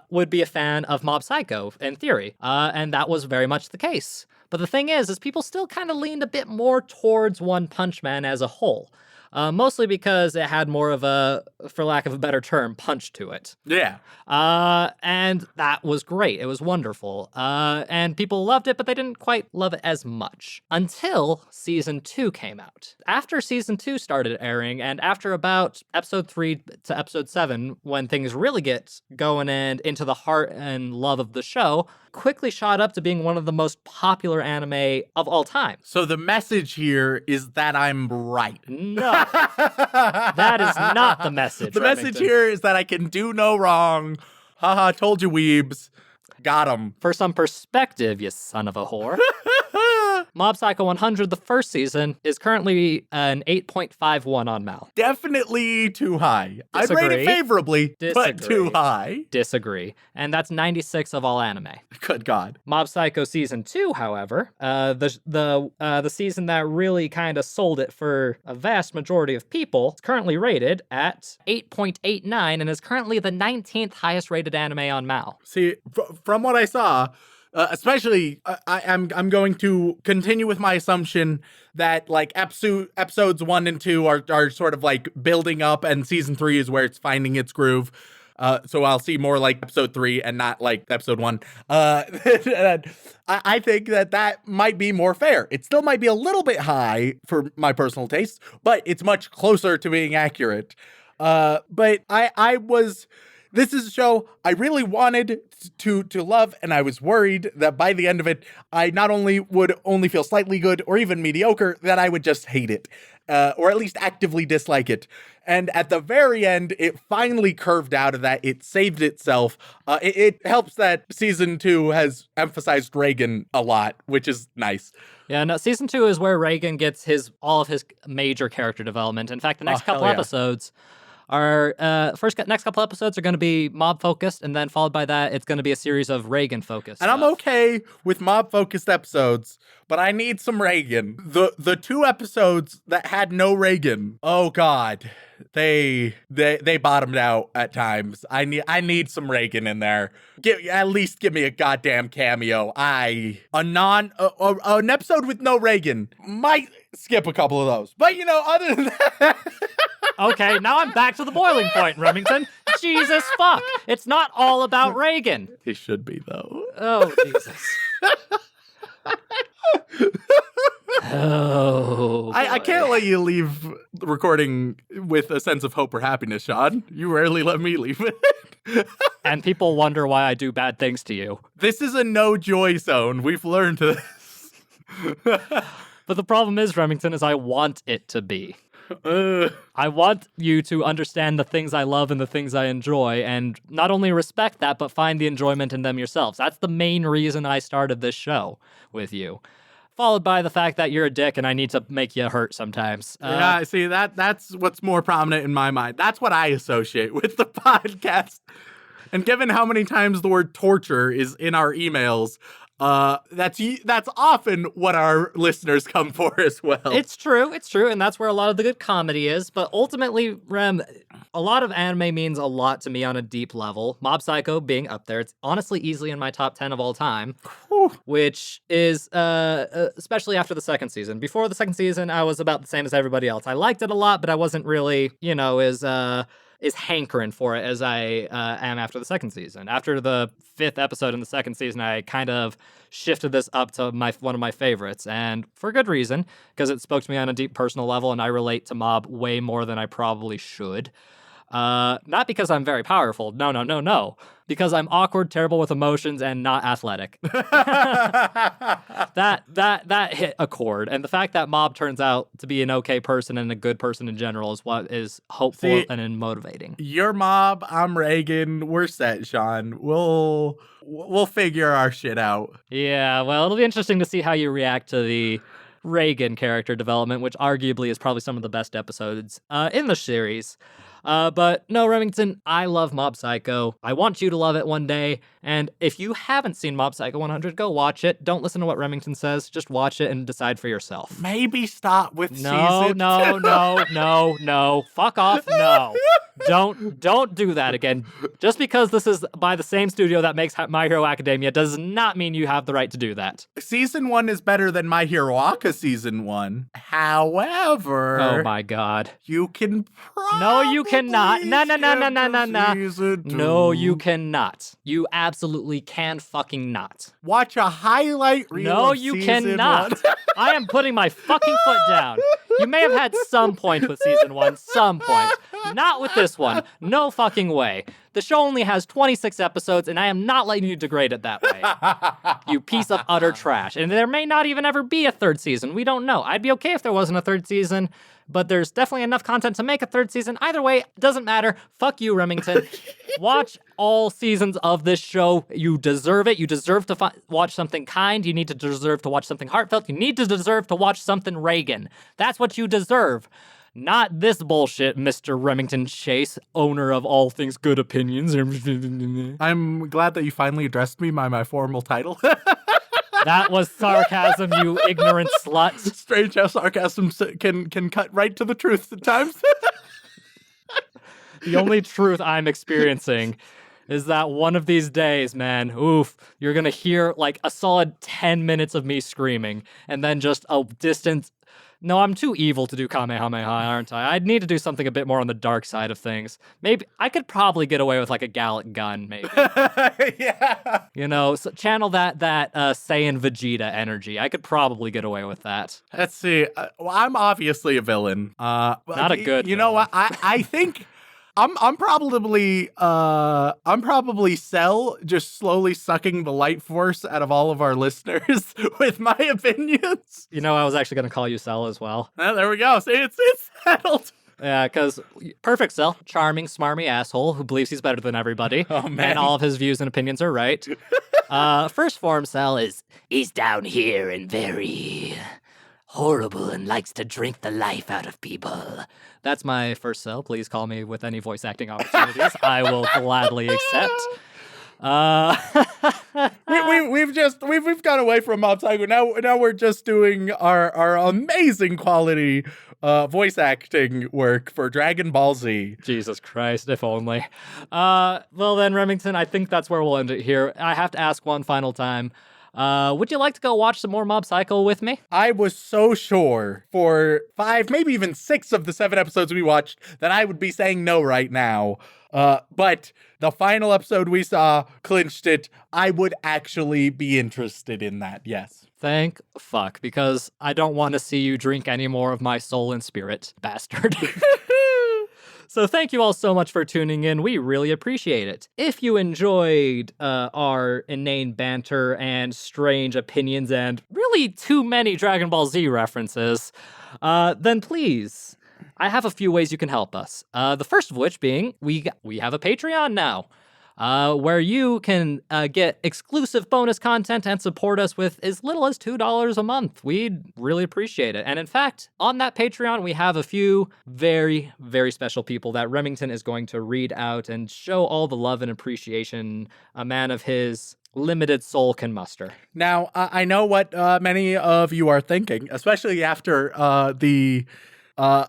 Would be a fan of Mob Psycho, in theory. And that was very much the case. But the thing is people still kind of leaned a bit more towards One Punch Man as a whole. Mostly because it had more of a, for lack of a better term, punch to it. Yeah. And that was great. It was wonderful. And people loved it, but they didn't quite love it as much until season 2 came out. After season 2 started airing, and after about episode 3 to episode 7, when things really get going and into the heart and love of the show, quickly shot up to being one of the most popular anime of all time. So the message here is that I'm right. No. That is not the message. The message here is that I can do no wrong. Haha, told you, weebs. Got him. For some perspective, you son of a whore. Mob Psycho 100, the first season, is currently an 8.51 on Mal. Definitely too high. Disagree. I'd rate it favorably, but too high. Disagree. And that's 96 of all anime. Good God. Mob Psycho Season 2, however, the season that really kind of sold it for a vast majority of people, is currently rated at 8.89 and is currently the 19th highest rated anime on Mal. See, from what I saw, especially, I'm going to continue with my assumption that like episodes 1 and 2 are sort of like building up, and season 3 is where it's finding its groove. So I'll see more like episode 3 and not like episode 1. I think that might be more fair. It still might be a little bit high for my personal taste, but it's much closer to being accurate. But this is a show I really wanted to love, and I was worried that by the end of it, I not only would only feel slightly good or even mediocre, that I would just hate it, or at least actively dislike it. And at the very end, it finally curved out of that. It saved itself. It helps that season 2 has emphasized Reagan a lot, which is nice. Yeah, no, season 2 is where Reagan gets all of his major character development. In fact, the next couple episodes next couple episodes are going to be mob focused, and then followed by that, it's going to be a series of Reagan focused. And I'm okay with mob focused episodes, but I need some Reagan. The 2 episodes that had no Reagan, oh God, they bottomed out at times. I need some Reagan in there. At least give me a goddamn cameo. An episode with no Reagan might skip a couple of those, but other than that. Okay, now I'm back to the boiling point, Remington. Jesus fuck. It's not all about Reagan. It should be, though. Oh, Jesus. Oh. I can't let you leave the recording with a sense of hope or happiness, Shaun. You rarely let me leave it. And people wonder why I do bad things to you. This is a no joy zone. We've learned this. But the problem is, Remington, is I want it to be. I want you to understand the things I love and the things I enjoy, and not only respect that, but find the enjoyment in them yourselves. That's the main reason I started this show with you. followed by the fact that you're a dick and I need to make you hurt sometimes. Yeah, see, that's what's more prominent in my mind. That's what I associate with the podcast. And given how many times the word torture is in our emails, that's often what our listeners come for as well. It's true, and that's where a lot of the good comedy is. But ultimately, Rem, a lot of anime means a lot to me on a deep level. Mob Psycho being up there, it's honestly easily in my top 10 of all time, which is especially after the second season. Before the second season, I was about the same as everybody else. I liked it a lot, but I wasn't really, is hankering for it as I am after the second season. After the 5th episode in the second season, I kind of shifted this up to one of my favorites, and for good reason, because it spoke to me on a deep personal level, and I relate to Mob way more than I probably should. Not because I'm very powerful. No. Because I'm awkward, terrible with emotions, and not athletic. That hit a chord. And the fact that Mob turns out to be an okay person and a good person in general is what is hopeful and motivating. You're Mob, I'm Reagan. We're set, Shaun. We'll figure our shit out. Yeah, well, it'll be interesting to see how you react to the Reagan character development, which arguably is probably some of the best episodes in the series. But no, Remington, I love Mob Psycho. I want you to love it one day. And if you haven't seen Mob Psycho 100, go watch it. Don't listen to what Remington says. Just watch it and decide for yourself. Maybe stop with season 2. No. Fuck off. No. Don't do that again. Just because this is by the same studio that makes My Hero Academia does not mean you have the right to do that. Season 1 is better than My Hero Academia Season 1. However... Oh my god. You can probably... No, you cannot. No. Season 2. No, you cannot. You absolutely can fucking not. Watch a highlight reel No, of you season cannot. 1. I am putting my fucking foot down. You may have had some points with season 1, some points. Not with this one. No fucking way. The show only has 26 episodes, and I am not letting you degrade it that way. You piece of utter trash. And there may not even ever be a third season. We don't know. I'd be okay if there wasn't a third season, but there's definitely enough content to make a third season. Either way, doesn't matter. Fuck you, Remington. Watch all seasons of this show. You deserve it. You deserve to watch something kind. You need to deserve to watch something heartfelt. You need to deserve to watch something Reagan. That's what you deserve. Not this bullshit, Mr. Remington Chase, owner of all things good opinions. I'm glad that you finally addressed me by my formal title. That was sarcasm, you ignorant slut. Strange how sarcasm can cut right to the truth at times. The only truth I'm experiencing is that one of these days, man, you're gonna hear like a solid 10 minutes of me screaming, and then just a distant... No, I'm too evil to do Kamehameha, aren't I? I'd need to do something a bit more on the dark side of things. Maybe I could probably get away with like a Gallic gun, maybe. Yeah. So channel that Saiyan Vegeta energy. I could probably get away with that. Let's see. Well, I'm obviously a villain. Not a good. You know what? I think I'm probably Cell, just slowly sucking the light force out of all of our listeners with my opinions. I was actually going to call you Cell as well. There we go. See, it's settled. Yeah, because perfect Cell, charming, smarmy asshole who believes he's better than everybody. Oh, man. And all of his views and opinions are right. First form Cell he's down here and very horrible and likes to drink the life out of people. That's my first Cell. Please call me with any voice acting opportunities. I will gladly accept. We've gone away from Mob Psycho. Now we're just doing our amazing quality voice acting work for Dragon Ball Z. Jesus Christ, if only. Well then, Remington, I think that's where we'll end it here. I have to ask one final time. Would you like to go watch some more Mob Psycho with me? I was so sure for 5, maybe even 6 of the 7 episodes we watched that I would be saying no right now. But the final episode we saw clinched it. I would actually be interested in that, yes. Thank fuck, because I don't want to see you drink any more of my soul and spirit, bastard. So thank you all so much for tuning in. We really appreciate it. If you enjoyed our inane banter and strange opinions and really too many Dragon Ball Z references, then please, I have a few ways you can help us. The first of which being we have a Patreon now. where you can get exclusive bonus content and support us with as little as $2 a month. We'd really appreciate it. And in fact, on that Patreon, we have a few very, very special people that Remington is going to read out and show all the love and appreciation a man of his limited soul can muster. Now, I know what many of you are thinking, especially after the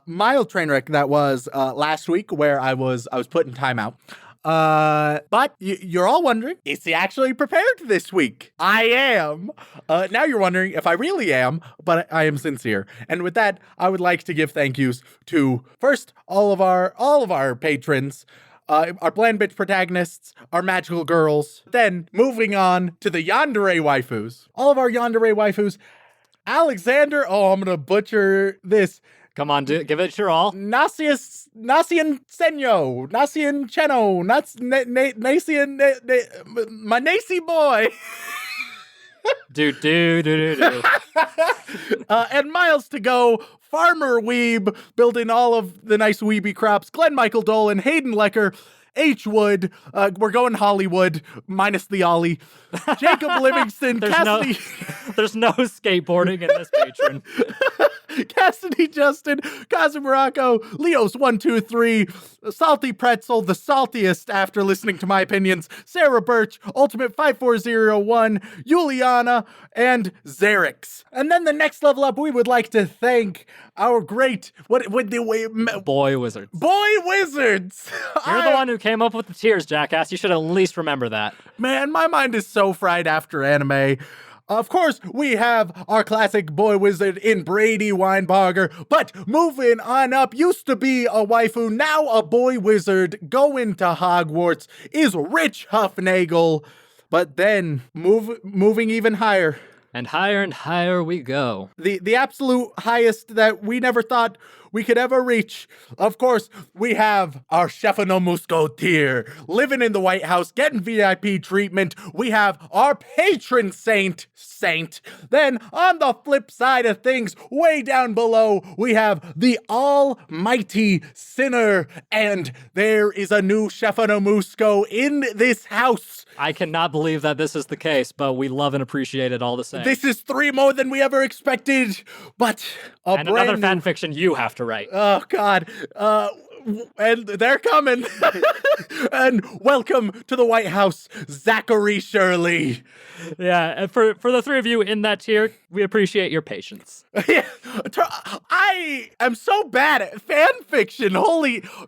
mild train wreck that was last week, where I was put in timeout. But you're all wondering, is he actually prepared this week? I am. Now you're wondering if I really am, but I am sincere. And with that, I would like to give thank yous to first all of our patrons. Our bland bitch protagonists, our magical girls. Then, moving on to the yandere waifus. All of our yandere waifus. Alexander, I'm gonna butcher this. Come on, give it your all. Nasian Senyo, Nasian Cheno, my Nacy boy. Do. And miles to go. Farmer Weeb, building all of the nice weeby crops. Glenn Michael Dolan, Hayden Lecker, H. Wood. We're going Hollywood, minus the Ollie. Jacob Livingston, Cassidy. There's no skateboarding in this patron. Cassidy Justin, Kazu Morocco, Leos123, Salty Pretzel, the saltiest after listening to my opinions, Sarah Birch, Ultimate 5401, Juliana, and Xerix. And then the next level up, we would like to thank our great Boy Wizards. Boy Wizards. You're the one who came up with the tears, jackass. You should at least remember that. Man, my mind is so fried after anime. Of course, we have our classic boy wizard in Brady Weinbarger, but moving on up, used to be a waifu, now a boy wizard, going to Hogwarts, is Rich Huffnagel, but then moving even higher. And higher we go. The absolute highest that we never thought we could ever reach. Of course, we have our Stefano Muscotier living in the White House, getting VIP treatment. We have our patron saint. Then on the flip side of things, way down below, we have the almighty sinner. And there is a new Stefano Musco in this house. I cannot believe that this is the case, but we love and appreciate it all the same. This is 3 more than we ever expected, but another fan fiction you have to write. Oh, God. And they're coming. And welcome to the White House, Zachary Shirley. Yeah, and for the 3 of you in that tier, we appreciate your patience. I am so bad at fan fiction.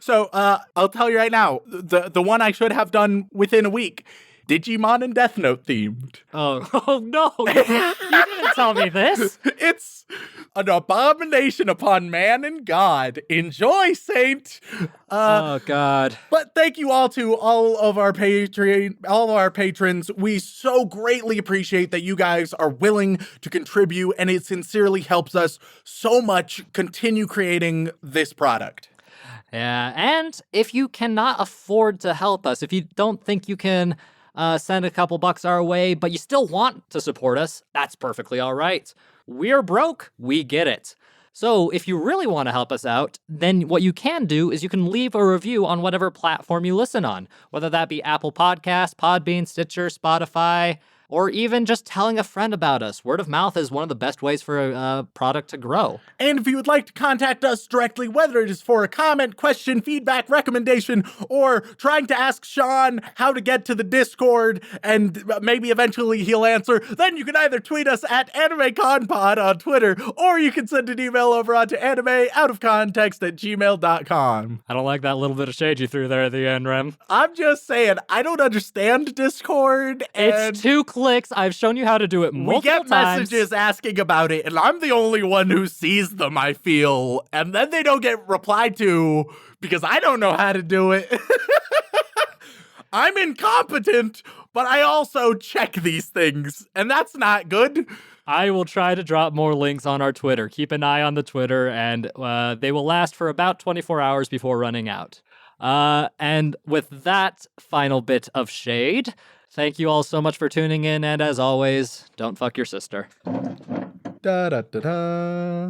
So, I'll tell you right now, the one I should have done within a week, Digimon and Death Note themed. Oh no, you didn't tell me this. It's an abomination upon man and God. Enjoy, Saint. Oh God. But thank you all to all of our patrons. We so greatly appreciate that you guys are willing to contribute, and it sincerely helps us so much continue creating this product. Yeah, and if you cannot afford to help us, if you don't think you can send a couple bucks our way, but you still want to support us, that's perfectly all right. We're broke. We get it. So if you really want to help us out, then what you can do is you can leave a review on whatever platform you listen on, whether that be Apple Podcasts, Podbean, Stitcher, Spotify, or even just telling a friend about us. Word of mouth is one of the best ways for a product to grow. And if you would like to contact us directly, whether it is for a comment, question, feedback, recommendation, or trying to ask Shaun how to get to the Discord and maybe eventually he'll answer, then you can either tweet us at AnimeConPod on Twitter, or you can send an email over onto animeoutofcontext@gmail.com. I don't like that little bit of shade you threw there at the end, Rem. I'm just saying, I don't understand Discord. And it's too clicks. I've shown you how to do it multiple times. We get messages asking about it, and I'm the only one who sees them, I feel. And then they don't get replied to because I don't know how to do it. I'm incompetent, but I also check these things, and that's not good. I will try to drop more links on our Twitter. Keep an eye on the Twitter, and they will last for about 24 hours before running out. And with that final bit of shade, thank you all so much for tuning in, and as always, don't fuck your sister. Da da da da.